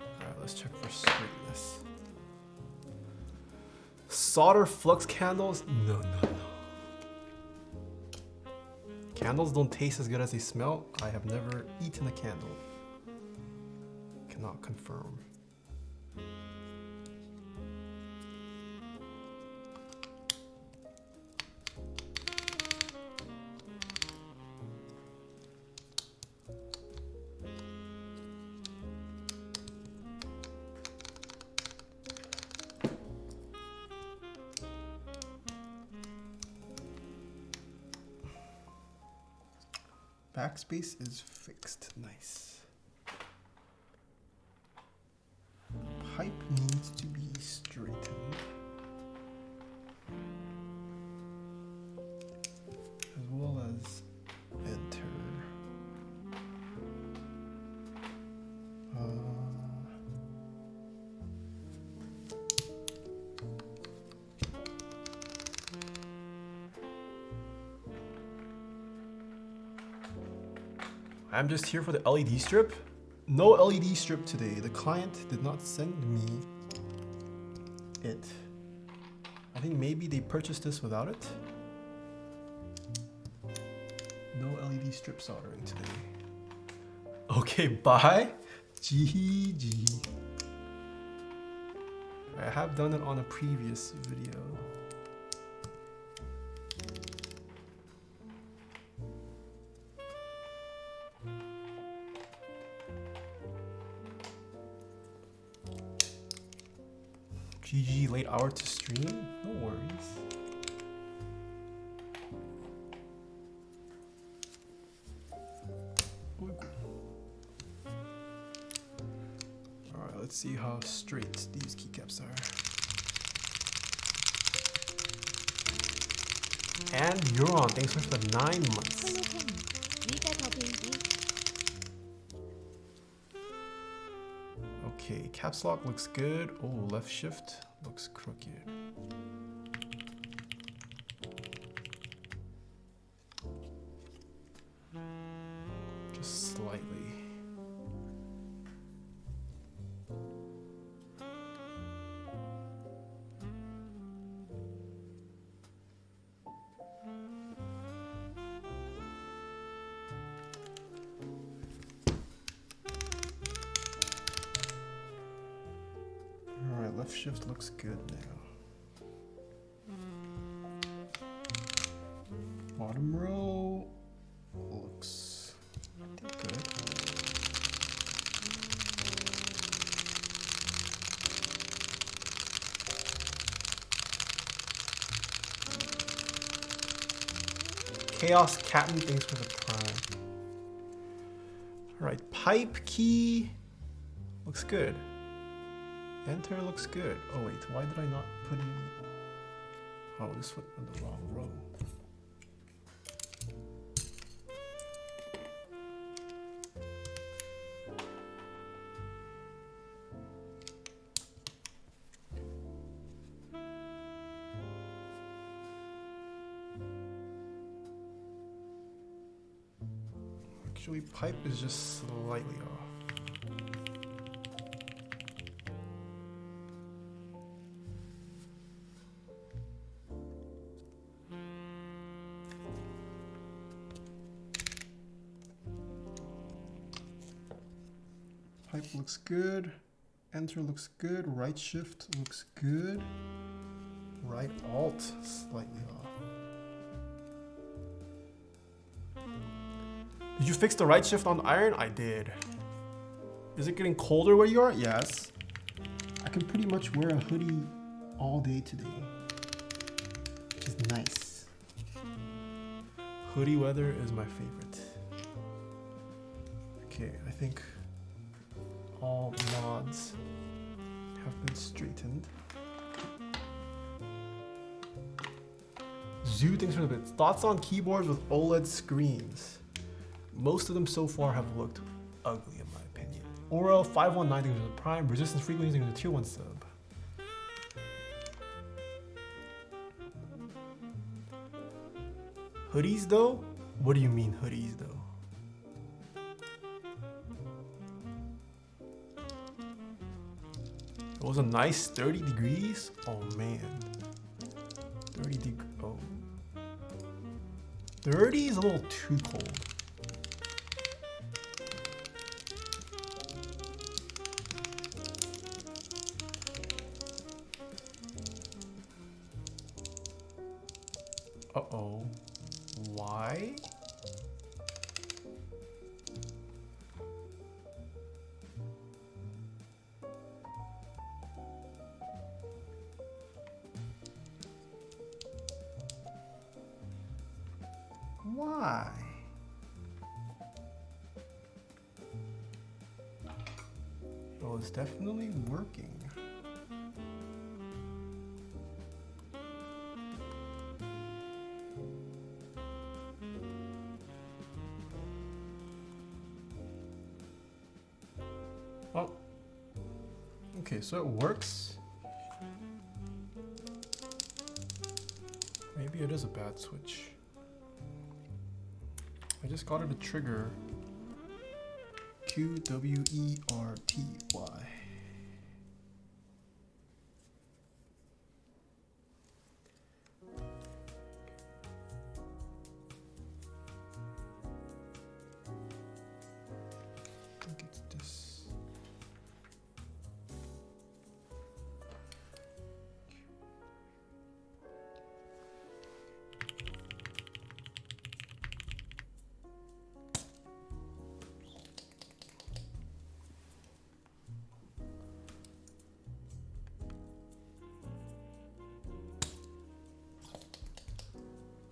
Alright, let's check for straightness. Solder flux candles? No. Candles don't taste as good as they smell. I have never eaten a candle. Cannot confirm. Backspace is fixed. Nice. Pipe needs to be straightened. As well as enter. I'm just here for the LED strip. No LED strip today. The client did not send me it. I think maybe they purchased this without it. No LED strip soldering today. Okay, bye. GG. I have done it on a previous video. GG, late hour to stream? No worries. Alright, let's see how straight these keycaps are. And you're on. Thanks for the 9 months. Okay, caps lock looks good. Oh, left shift looks crooked. Just slightly. Left shift looks good now. Bottom row looks good. Chaos Captain, thanks for the prime. Alright, pipe key looks good. Enter looks good. Oh wait, why did I not put in? Oh, this went on the wrong row. Actually, pipe is just slightly off. Pipe looks good. Enter looks good. Right shift looks good. Right alt slightly off. Did you fix the right shift on the iron? I did. Is it getting colder where you are? Yes. I can pretty much wear a hoodie all day today, which is nice. Hoodie weather is my favorite. Okay, I think all mods have been straightened. Zoo, thanks for the bits. Thoughts on keyboards with OLED screens? Most of them so far have looked ugly in my opinion. Orel 519 thanks for the prime. Resistance frequency thanks for the tier 1 sub. Hoodies though? What do you mean hoodies though? It was a nice 30 degrees. Oh man. 30 degrees. Oh. 30 is a little too cold. Uh-oh. Why? Why? Well, it's definitely working. Oh. Okay, so it works. Maybe it is a bad switch. I just got it to trigger QWERTY. I think it's this.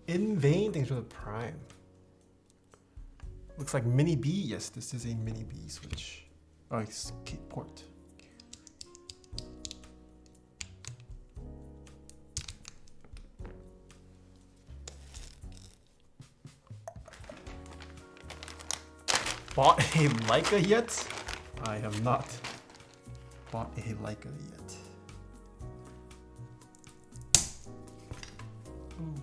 In vain, thanks for the prime. Looks like mini B. Yes, this is a mini B switch. Oh, it's port. Bought a Leica yet? I have not bought a Leica yet. Ooh.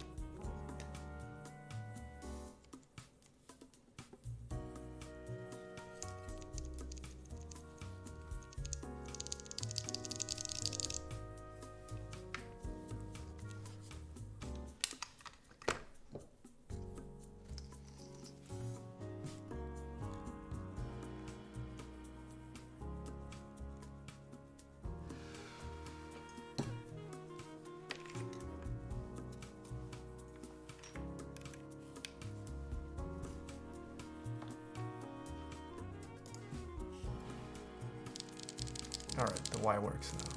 Alright, the Y works now.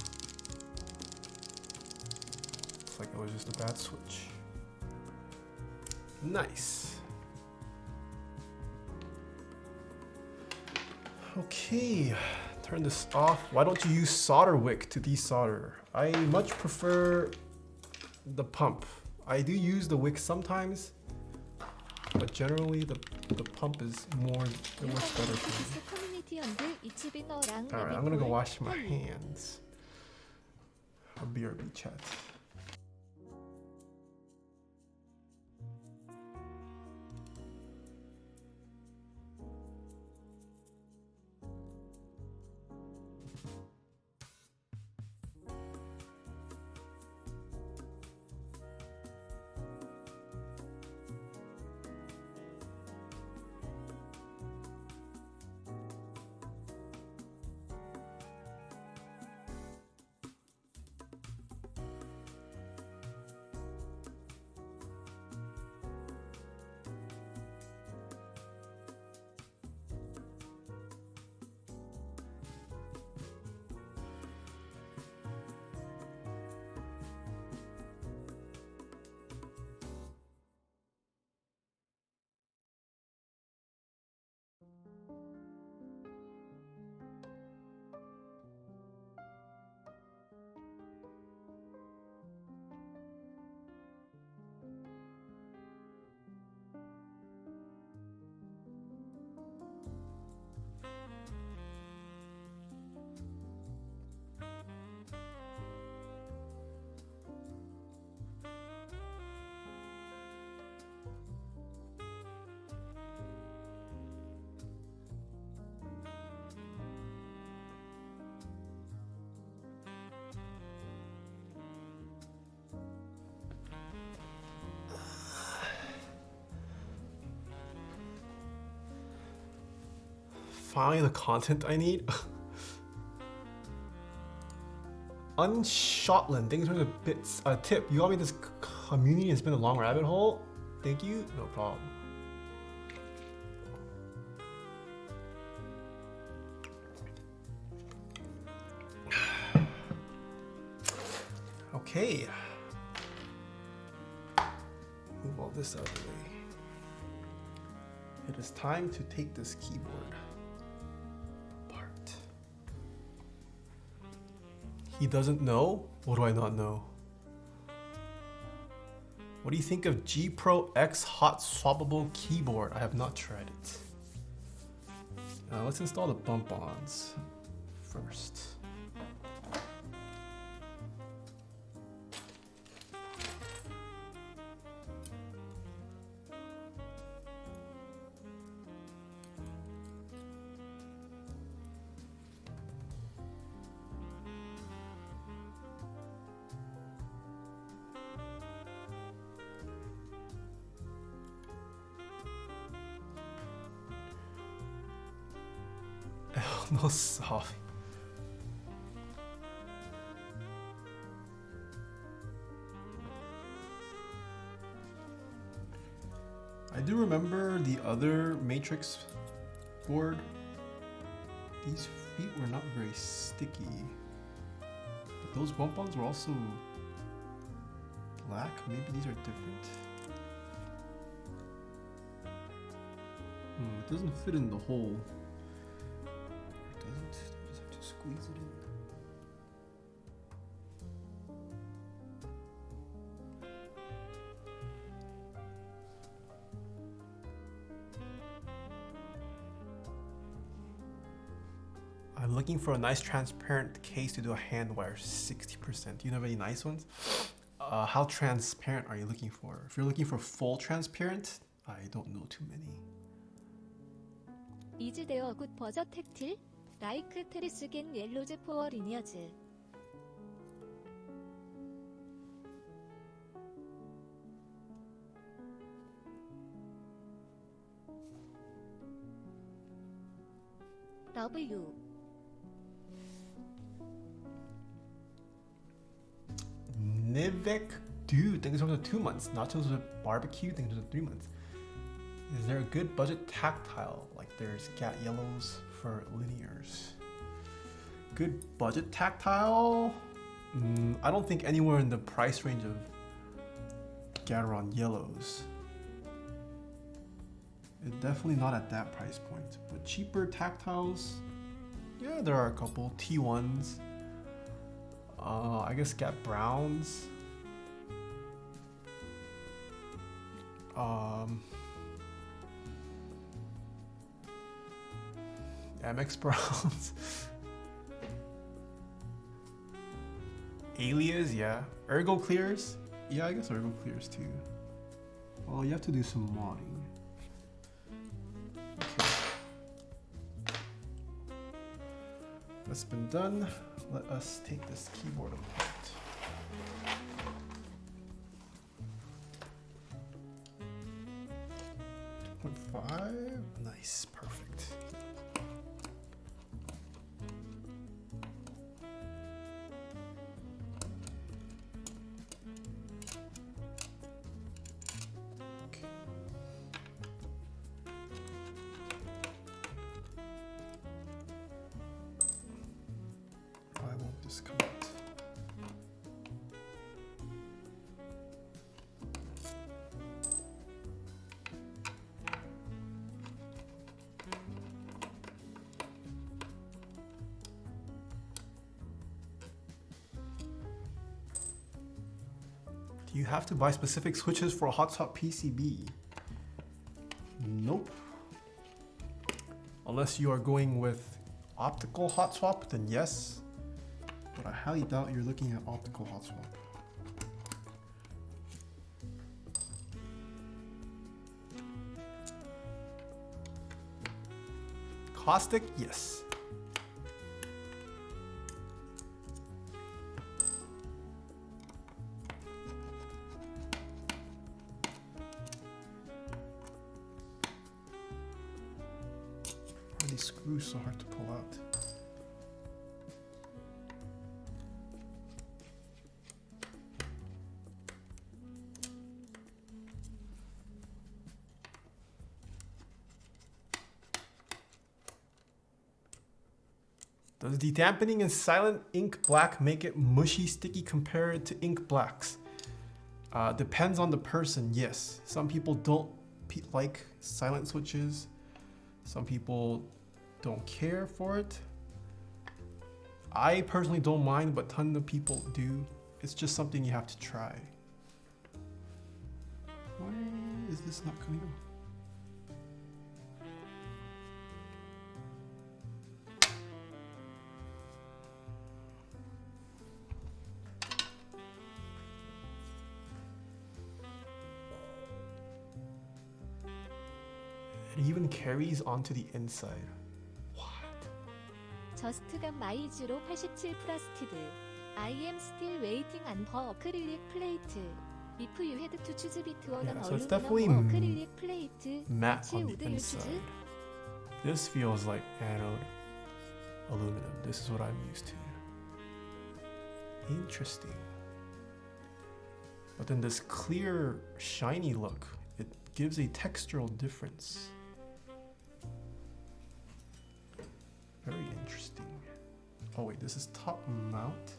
Looks like it was just a bad switch. Nice. Okay, turn this off. Why don't you use solder wick to desolder? I much prefer the pump. I do use the wick sometimes, but generally the pump is more, it works better for me. Alright, I'm gonna go wash my hands. A BRB chat. Finally, the content I need. Unshotland, thanks for the bits. Tip, you got me this community. It's been a long rabbit hole. Thank you. No problem. Okay. Move all this out of the way. It is time to take this keyboard apart. He doesn't know? What do I not know? What do you think of G Pro X hot swappable keyboard? I have not tried it. Let's install the bump-ons first. No soft. I do remember the other Matrix board. These feet were not very sticky. But those bump-ons were also black. Maybe these are different. It doesn't fit in the hole. Just have to squeeze it in. I'm looking for a nice transparent case to do a hand wire 60%. Do you know any nice ones? How transparent are you looking for? If you're looking for full transparent, I don't know too many.
Is there a good budget tactile? Like Tribosys yellows for lineage. W.
Nivek dude, thank you so much for 2 months. Nachos with barbecue, thank you for 3 months. Is there a good budget tactile? Like there's cat yellows for linears. Good budget tactile? I don't think anywhere in the price range of Gateron yellows. It's definitely not at that price point. But cheaper tactiles, Yeah, there are a couple T1s. I guess Gap Browns. MX Browns. Alias, yeah. Ergo Clears? Yeah, I guess Ergo Clears too. Well, you have to do some modding. Okay. That's been done. Let us take this keyboard apart. .5. Nice, perfect. Okay. Why won't this come out? Do you have to buy specific switches for a hot swap PCB? Nope. Unless you are going with optical hot swap, then yes. But I highly doubt you're looking at optical hot swap. Caustic, yes. Why are these screws so hard to pull out? Does dedampening in silent ink black make it mushy, sticky compared to ink blacks? Depends on the person, yes. Some people don't like silent switches. Some people don't care for it. I personally don't mind, but tons of people do. It's just something you have to try. Why is this not coming out? It even carries onto the inside. What?
저스트감 마이즈로 87 프라스티드. I am still waiting on her acrylic plate. If you had to choose between
Yeah,
an
so it's
aluminum
definitely
or acrylic plate,
Matte
which
on
would
the
you
inside.
choose?
This feels like anode aluminum. This is what I'm used to. Interesting. But then this clear, shiny look, it gives a textural difference. Very interesting. Oh wait, this is top mount?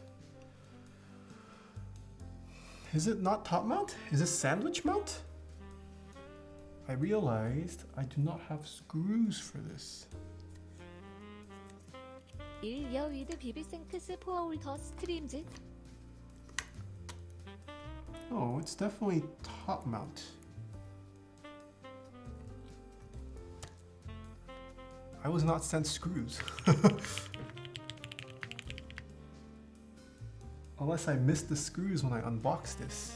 Is it not top mount? Is it sandwich mount? I realized I do not have screws for this.
1여 위드 비비생크스 포어홀더 스트림즈.
Oh, it's definitely top mount. I was not sent screws. Unless I missed the screws when I unboxed this.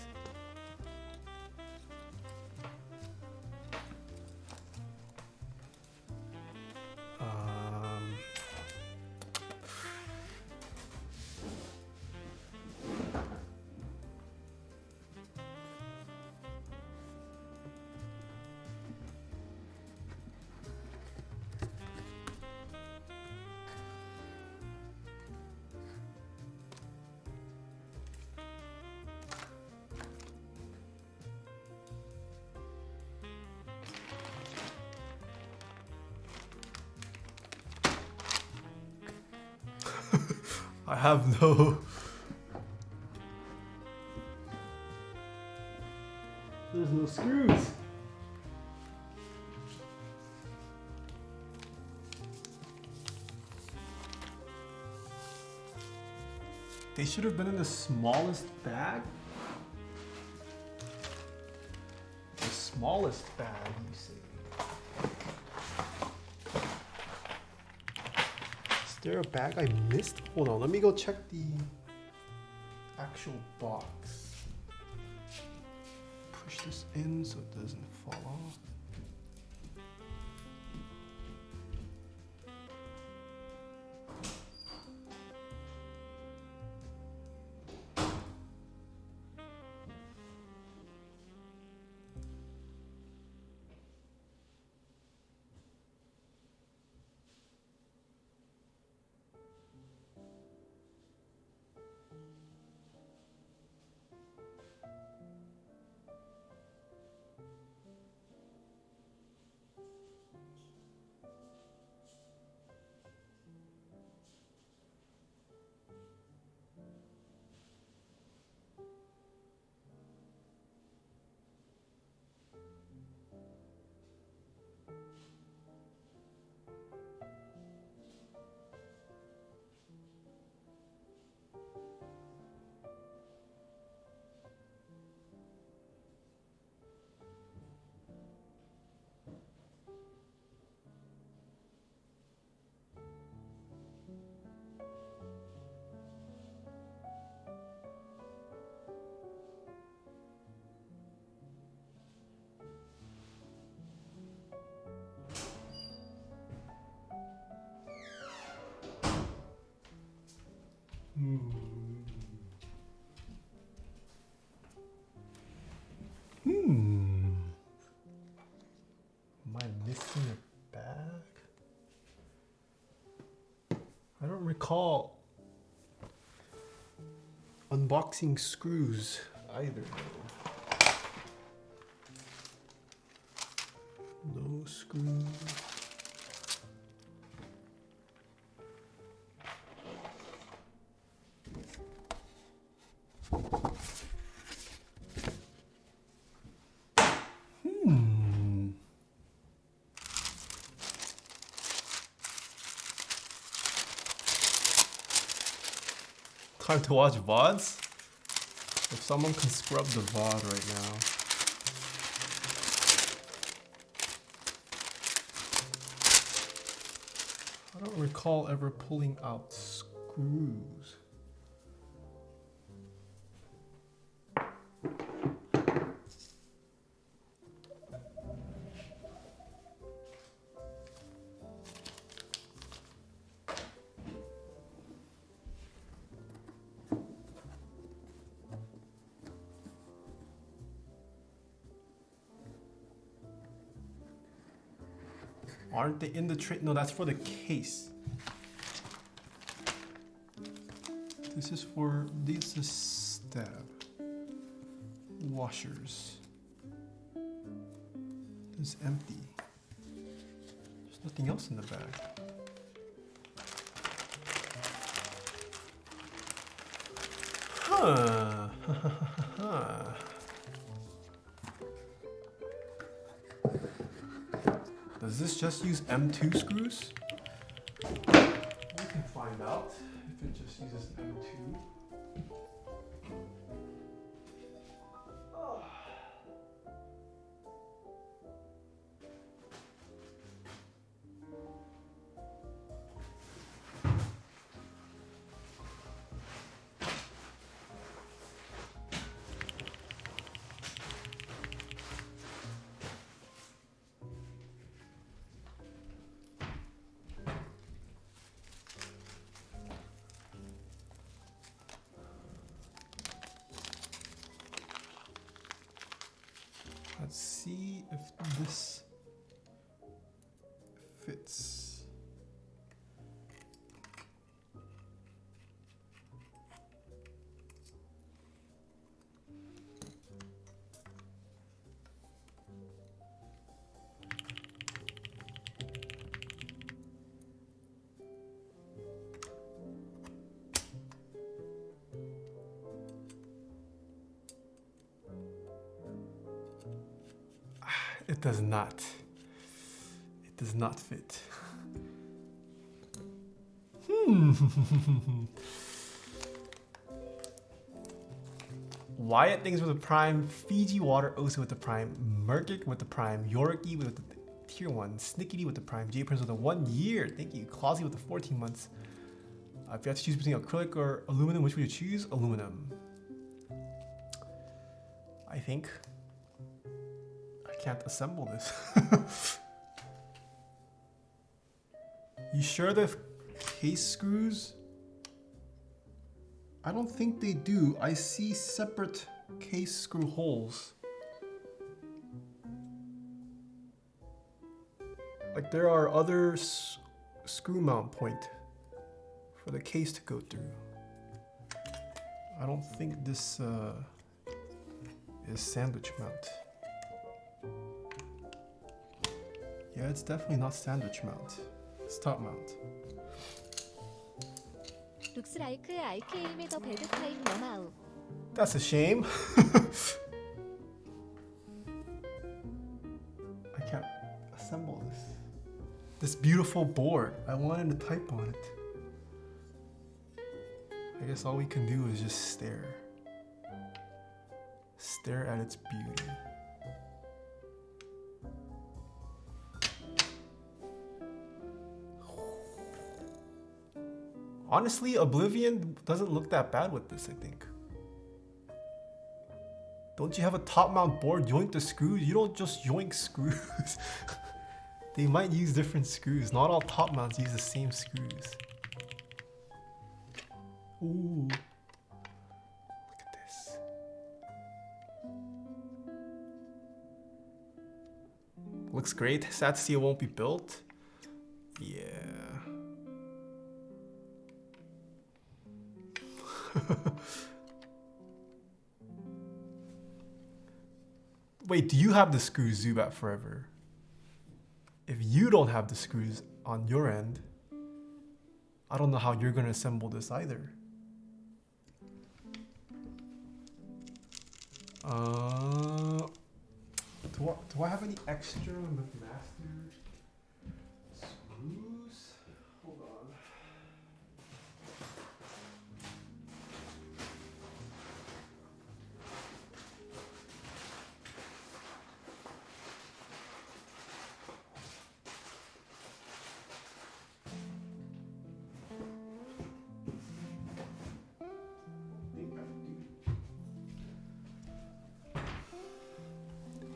I have no... There's no screws. They should have been in the smallest bag. The smallest bag, you say? Is there a bag I missed? Hold on, let me go check the actual box. Push this in so it doesn't fall off. Am I missing a bag? I don't recall unboxing screws either. No screws. Time to watch VODs? If someone can scrub the VOD right now. I don't recall ever pulling out screws. Aren't they in the tray? No, that's for the case. This is for these stab washers. This is empty. There's nothing else in the bag. Huh. Does this just use M2 screws? We can find out if it just uses M2. Let's see if this fits. It does not. It does not fit. Wyatt things with the prime, Fiji Water Osa with the prime, Murkic with the prime, Yorkie with the tier 1, Snickety with the prime, J Prince with the 1 year, thank you, Clausy with the 14 months. If you had to choose between acrylic or aluminum, which would you choose? Aluminum. I think. I can't assemble this. You sure the case screws? I don't think they do. I see separate case screw holes. Like there are other screw mount point for the case to go through. I don't think this is sandwich mount. Yeah, it's definitely not sandwich mount. It's top mount.
Looks like RKM의 더 배드 타임 너마우.
That's a shame. I can't assemble this. This beautiful board. I wanted to type on it. I guess all we can do is just stare. Stare at its beauty. Honestly, Oblivion doesn't look that bad with this, I think. Don't you have a top mount board? Yoink the screws? You don't just yoink screws. They might use different screws. Not all top mounts use the same screws. Ooh. Look at this. Looks great. Sad to see it won't be built. Yeah. Wait, do you have the screws, Zubat Forever? If you don't have the screws on your end, I don't know how you're gonna assemble this either. Do I have any extra McMaster screws? Hold on.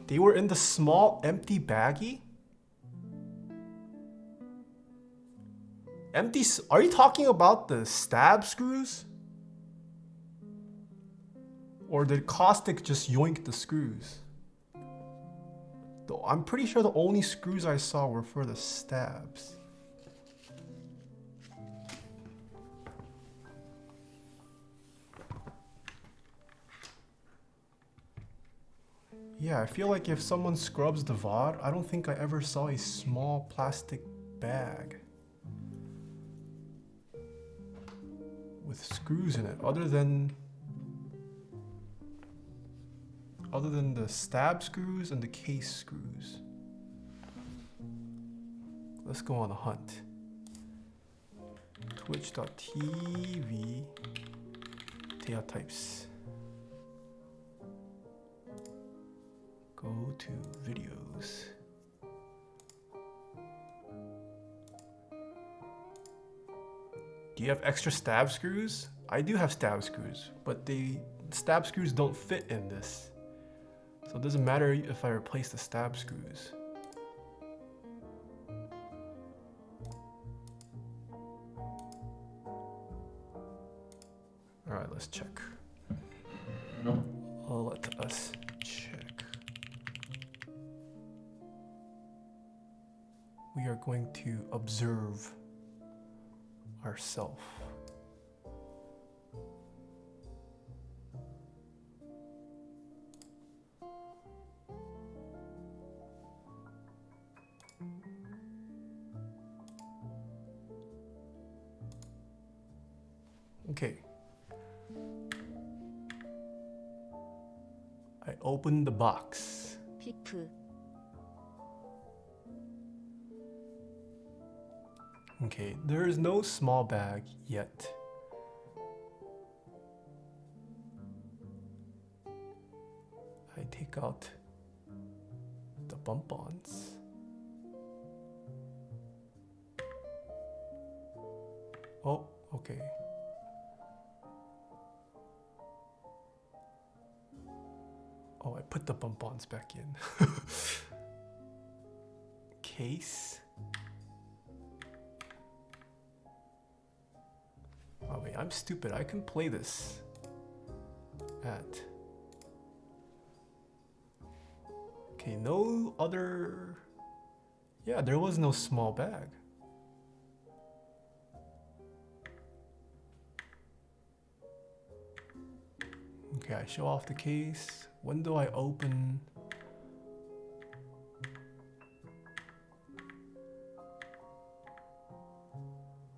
They were in the small empty baggie? Empty, are you talking about the stab screws? Or did Caustic just yoink the screws? Though I'm pretty sure the only screws I saw were for the stabs. Yeah, I feel like if someone scrubs the VOD, I don't think I ever saw a small plastic bag with screws in it, other than the stab screws and the case screws. Let's go on a hunt. Twitch.tv Taeha types. Go to videos. Do you have extra stab screws? I do have stab screws, but the stab screws don't fit in this. So it doesn't matter if I replace the stab screws. All right, let's check. Let us check. We are going to observe ourselves. Okay. I opened the box.
비프.
Okay, there is no small bag yet. take out the bump-ons. Oh, okay. Oh, I put the bump-ons back in. Case. Oh wait, I'm stupid. I can play this at... Okay, no other... Yeah, there was no small bag. Okay, I show off the case. When do I open?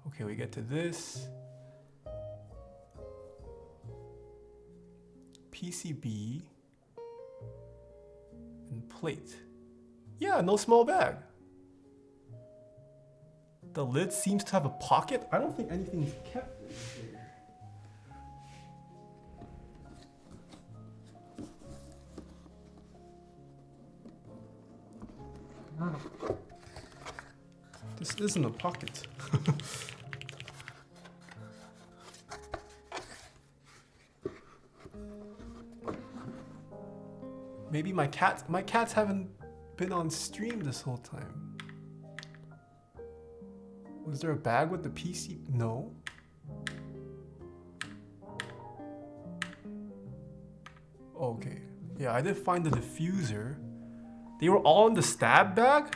Okay, we get to this. PCB and plate. Yeah, no small bag. The lid seems to have a pocket. I don't think anything's kept in here. This isn't a pocket. Maybe my cats haven't been on stream this whole time. Was there a bag with the PC? No. Okay. Yeah, I did find the diffuser. They were all in the stab bag?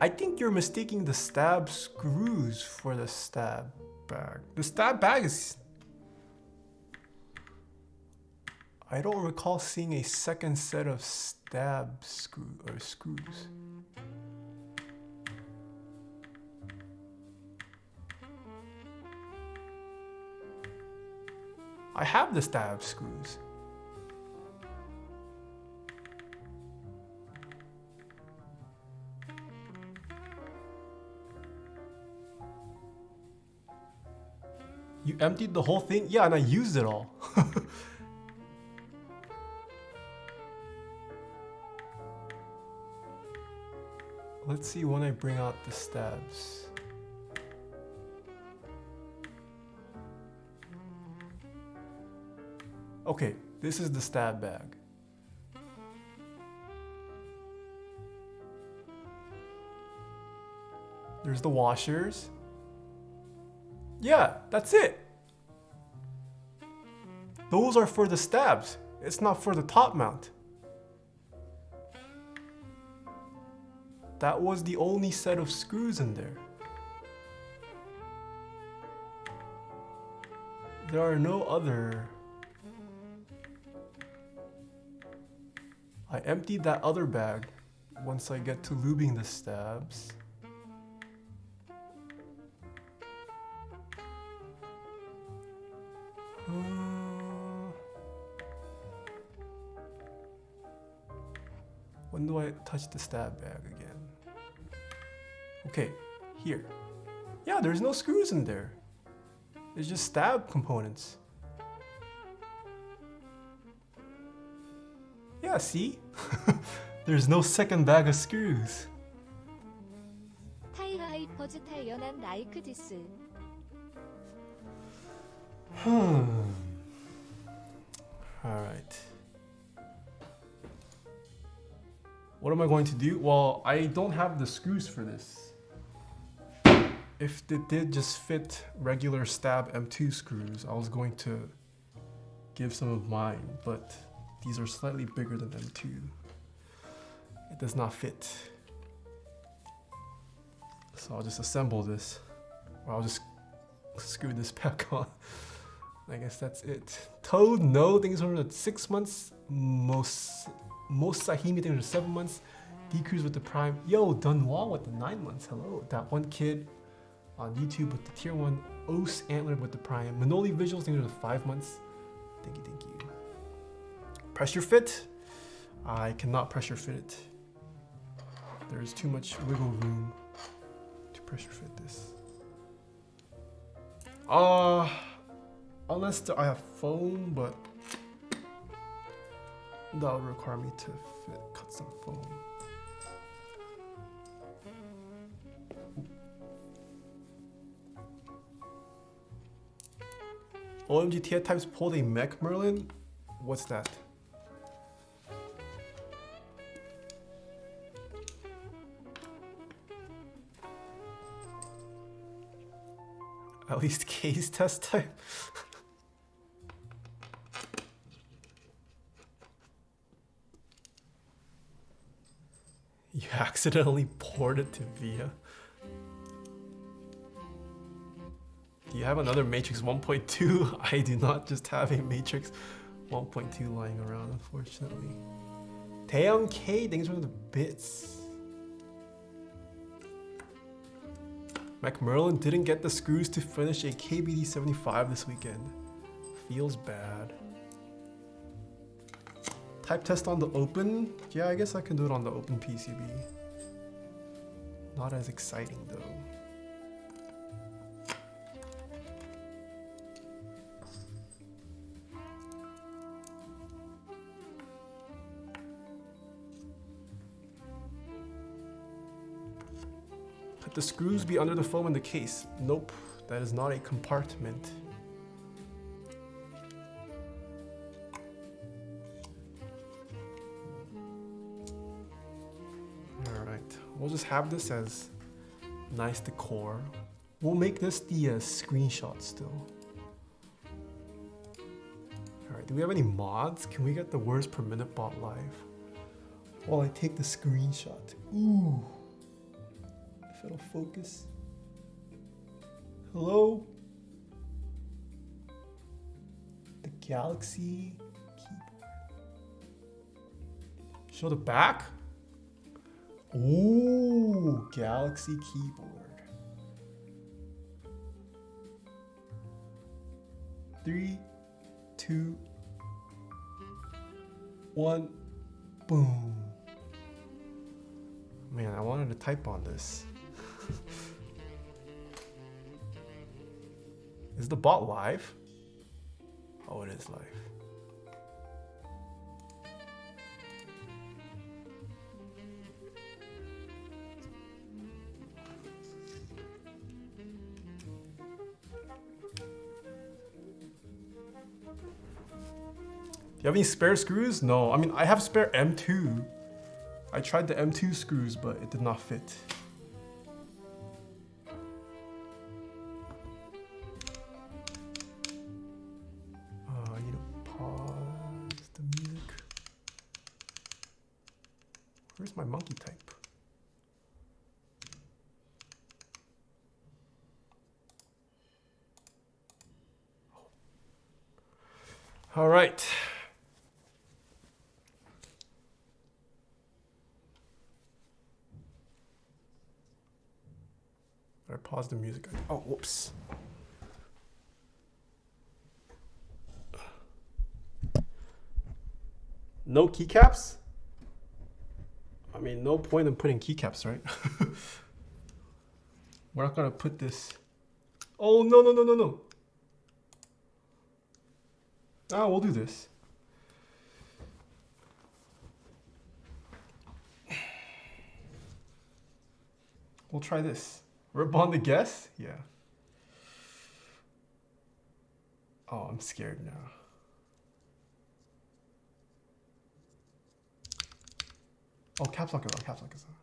I think you're mistaking the stab screws for the stab bag. The stab bag is... I don't recall seeing a second set of stab screws. I have the stab screws. You emptied the whole thing? Yeah, and I used it all. Let's see when I bring out the stabs. Okay, this is the stab bag. There's the washers. Yeah, that's it. Those are for the stabs. It's not for the top mount. That was the only set of screws in there. There are no other. I emptied that other bag once I get to lubing the stabs. When do I touch the stab bag again? Okay, here. Yeah, there's no screws in there. It's just stab components. Yeah, see? There's no second bag of screws.
타이하 하이퍼즈 타이어난 나이크 디스.
Alright. What am I going to do? Well, I don't have the screws for this. If it did just fit regular stab M2 screws, I was going to give some of mine, but these are slightly bigger than M2. It does not fit. So I'll just assemble this, or I'll just screw this back on. I guess that's it. Toad, no, things are 6 months. Most Sahimi things are 7 months. Decrease with the prime. Yo, Dunwall with the 9 months. Hello. That one kid on YouTube with the tier 1. Os Antler with the prime. Manoli Visuals things are 5 months. Thank you, thank you. Pressure fit. I cannot pressure fit it. There is too much wiggle room to pressure fit this. Unless I have foam, but that would require me to cut some foam. OMG Taeha types pulled a Mech Merlin? What's that? At least case test type? You accidentally poured it to Via. Do you have another Matrix 1.2? I do not just have a Matrix 1.2 lying around, unfortunately. Taeyoung K, thanks for the bits. McMerlin didn't get the screws to finish a KBD 75 this weekend. Feels bad. Type test on the open? Yeah, I guess I can do it on the open PCB. Not as exciting though. Could the screws be under the foam in the case? Nope, that is not a compartment. We'll just have this as nice decor. We'll make this the screenshot still. Alright, do we have any mods? Can we get the words per minute bot live? While I take the screenshot. Ooh. If it'll focus. Hello? The Galaxy keyboard. Show the back? Ooh, Galaxy keyboard. 3, 2, 1, boom. Man, I wanted to type on this. Is the bot live? Oh, it is live. Do you have any spare screws? No, I mean, I have spare M2. I tried the M2 screws, but it did not fit. I need to pause the music. Where's my monkey type? All right. I paused the music. Oh, whoops. No keycaps? I mean, no point in putting keycaps, right? We're not gonna put this. Oh, no, no, no, no, no. Ah, we'll do this. We'll try this. Rip on the guess? Yeah. Oh, I'm scared now. Oh, caps lock is on, caps lock is on.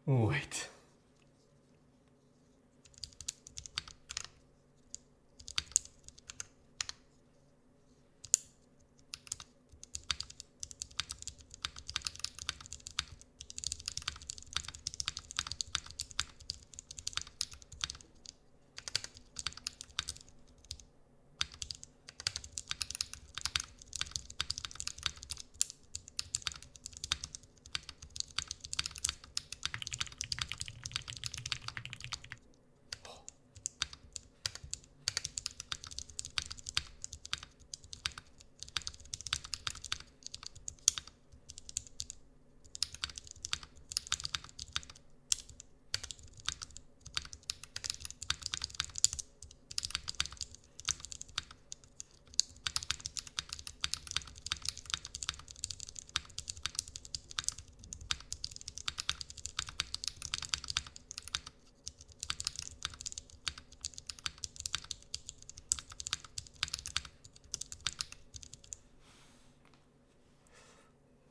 Oh, wait.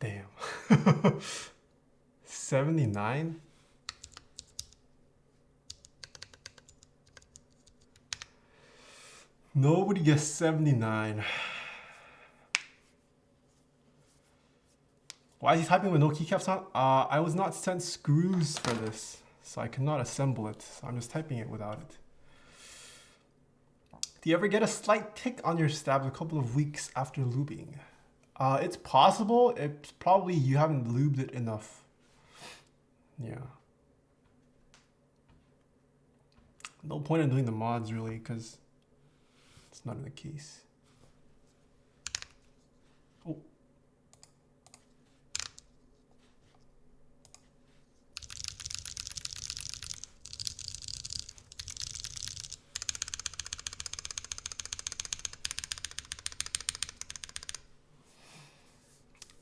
Damn. 79? Nobody gets 79. Why is he typing with no keycaps on? I was not sent screws for this, so I cannot assemble it. So I'm just typing it without it. Do you ever get a slight tick on your stabs a couple of weeks after lubing? It's possible. It's probably you haven't lubed it enough. Yeah. No point in doing the mods really, because it's not in the case. Oh.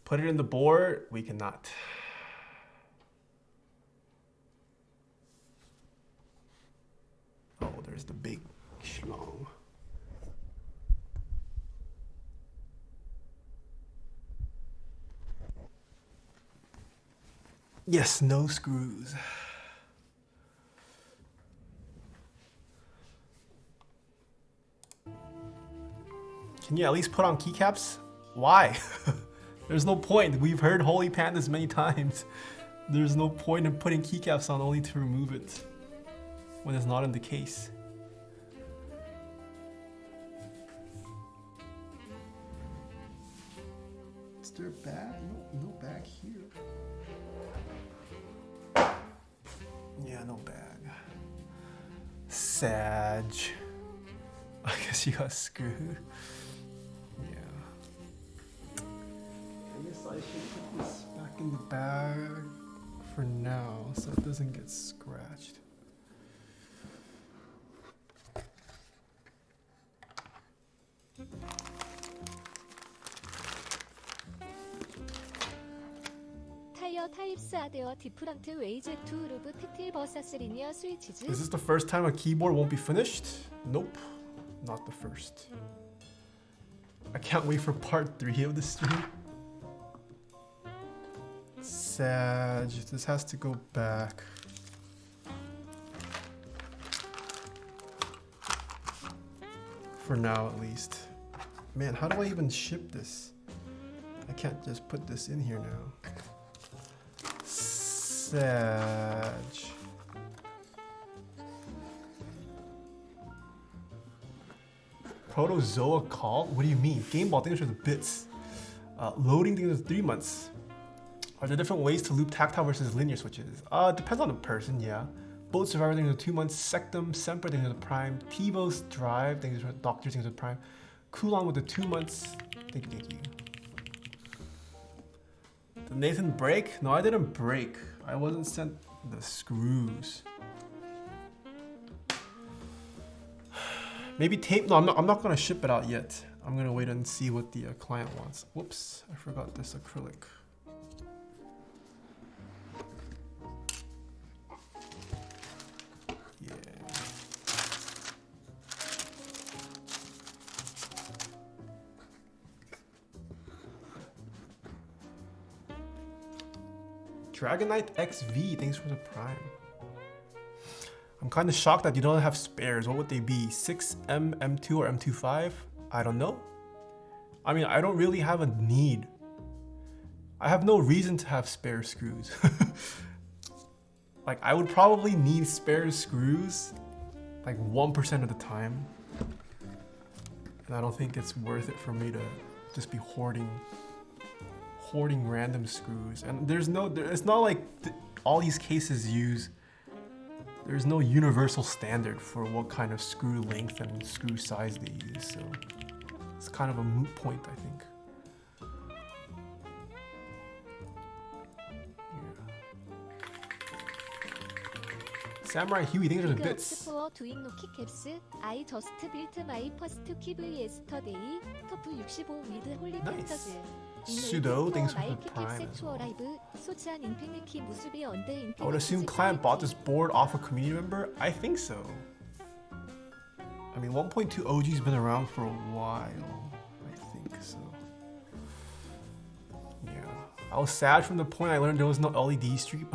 Put it in the board, we cannot. Oh, there's the big schlong. Yes, no screws. Can you at least put on keycaps? Why? There's no point. We've heard holy pandas many times. There's no point in putting keycaps on only to remove it when it's not in the case. Is there a bag? No bag here. Yeah, no bag. Sadge. I guess you got screwed. I should put this back in the bag for now so it doesn't get scratched.
타이어 타입스화되어 디프런트 웨이즈 투 루브 팩틸 버서스 리니어 스위치즈.
Is this the first time a keyboard won't be finished? Nope, not the first. I can't wait for part 3 of the stream. Sadge, this has to go back. For now, at least. Man, how do I even ship this? I can't just put this in here now. Sadge. Protozoa call? What do you mean? Game ball things are the bits. Loading things are 3 months. Are there different ways to loop tactile versus linear switches? Depends on the person, yeah. Boat Survivor things are 2 months. Sectum, Semper things are the prime. Tivos, Drive things are Doctor things are the prime. Coolon with the 2 months. Thank you. Did Nathan break? No, I didn't break. I wasn't sent the screws. Maybe tape? No, I'm not gonna ship it out yet. I'm gonna wait and see what the client wants. Whoops, I forgot this acrylic. Dragonite XV, thanks for the prime. I'm kind of shocked that you don't have spares. What would they be? 6M, M2, or M25? I don't know. I mean, I don't really have a need. I have no reason to have spare screws. Like, I would probably need spare screws like 1% of the time. And I don't think it's worth it for me to just be hoarding random screws. And it's not like all these cases use, there's no universal standard for what kind of screw length and screw size they use, so it's kind of a moot point, I think. Samurai Huey, things are the bits.
for doing no keycaps. I just built my first keyboard yesterday. Top 65 with holy
Nice.
Pandas.
Sudo, thanks for the prime. I would assume client bought this board off a community member. I think so. I mean, 1.2 OG's been around for a while. I think so. Yeah, I was sad from the point I learned there was no LED stream.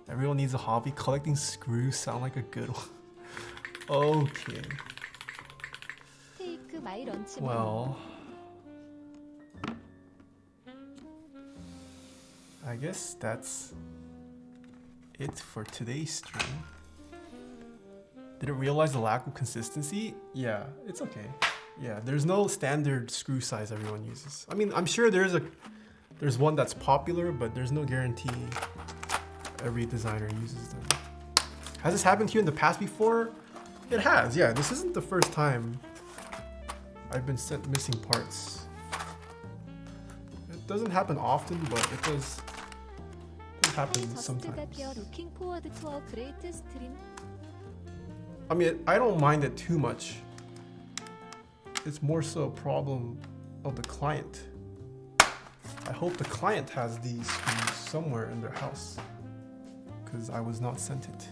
Everyone needs a hobby. Collecting screws sound like a good one. Okay.
테이크 마이 런치.
Well, I guess that's it for today's stream. Didn't realize the lack of consistency? Yeah, it's okay. Yeah, there's no standard screw size everyone uses. I mean, I'm sure there's one that's popular, but there's no guarantee every designer uses them. Has this happened to you in the past before? It has, yeah. This isn't the first time I've been sent missing parts. It doesn't happen often, but it does happen sometimes.
Looking forward to a great stream.
I mean, I don't mind it too much. It's more so a problem of the client. I hope the client has these screws somewhere in their house, because I was not sent it.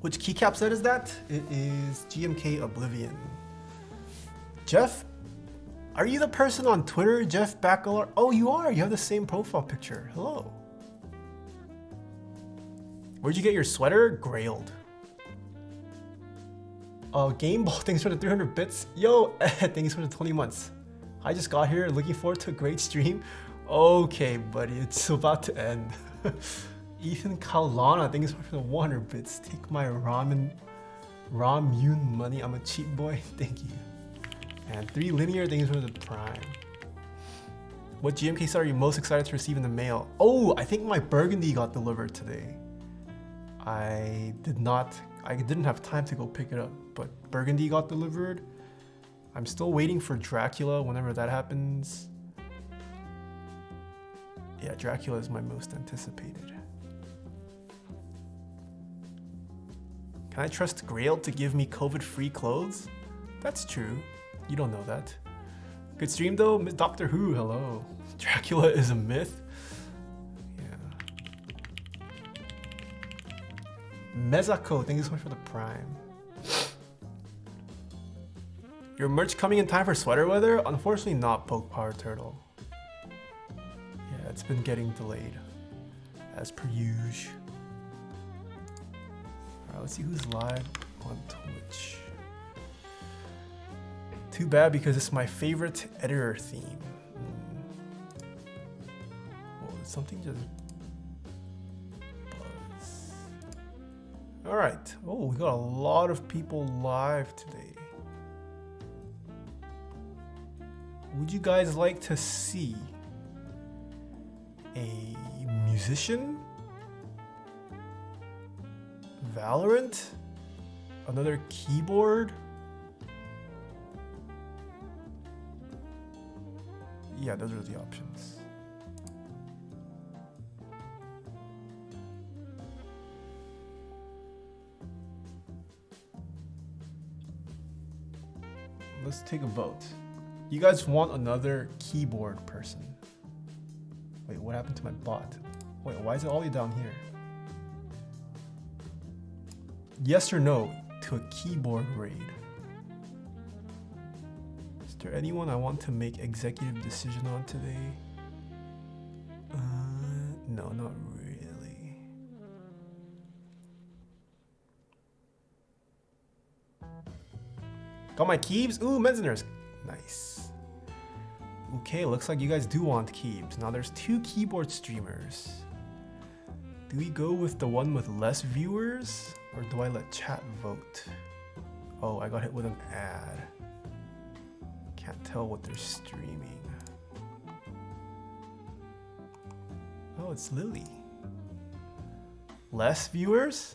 Which keycap set is that? It is GMK Oblivion. Jeff, are you the person on Twitter, Jeff Bacalar? Oh, you are. You have the same profile picture. Hello. Where'd you get your sweater? Grailed. Game Ball, thanks for the 300 bits. Yo, thanks for the 20 months. I just got here, looking forward to a great stream. Okay, buddy, it's about to end. Ethan Kaulana, thanks for the 100 bits. Take my ramen money. I'm a cheap boy. Thank you. And 3 linear, thanks for the prime. What GMK set are you most excited to receive in the mail? Oh, I think my Burgundy got delivered today. I didn't have time to go pick it up, but Burgundy got delivered. I'm still waiting for Dracula whenever that happens. Yeah, Dracula is my most anticipated. Can I trust Grail to give me COVID-free clothes? That's true. You don't know that. Good stream though, Doctor Who, hello. Dracula is a myth. Mezako, thank you so much for the prime. Your merch coming in time for sweater weather? Unfortunately not, Poke Power Turtle. Yeah, it's been getting delayed, as per usual. Alright, let's see who's live on Twitch. Too bad because it's my favorite editor theme. Whoa, did something just... Alright, oh, we got a lot of people live today. Would you guys like to see a musician? Valorant? Another keyboard? Yeah, those are the options. Let's take a vote. You guys want another keyboard person? Wait, what happened to my bot? Wait, why is it all the way down here? Yes or no to a keyboard raid? Is there anyone I want to make executive decision on today? No, not really. Got my keys? Ooh, Menziners. Nice. Okay, looks like you guys do want keys. Now there's 2 keyboard streamers. Do we go with the one with less viewers? Or do I let chat vote? Oh, I got hit with an ad. Can't tell what they're streaming. Oh, it's Lily. Less viewers?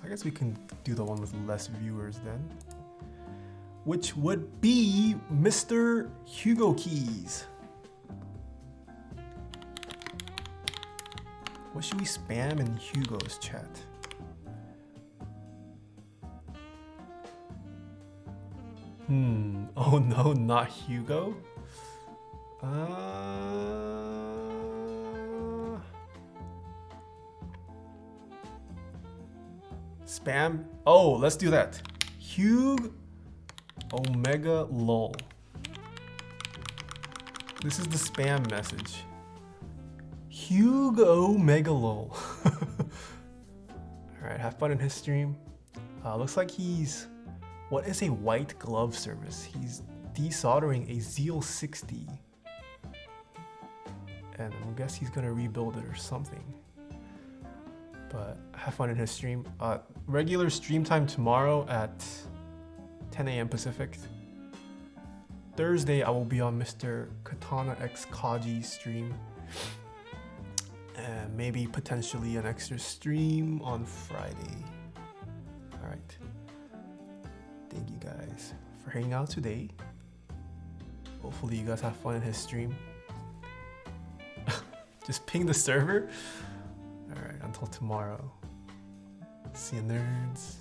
I guess we can do the one with less viewers then. Which would be Mr. Hugo Keys. What should we spam in Hugo's chat? Oh no, not Hugo. Spam. Oh, let's do that. Hugo Omega lol. This is the spam message. Hugo Omega lol. Alright, have fun in his stream. Looks like he's... What is a white glove service? He's desoldering a Zeal 60. And I guess he's gonna rebuild it or something. But have fun in his stream. Regular stream time tomorrow at 10 a.m. Pacific. Thursday I will be on Mr. Katana X Kaji's stream. And maybe potentially an extra stream on Friday. Alright. Thank you guys for hanging out today. Hopefully you guys have fun in his stream. Just ping the server. Alright, until tomorrow. See you nerds.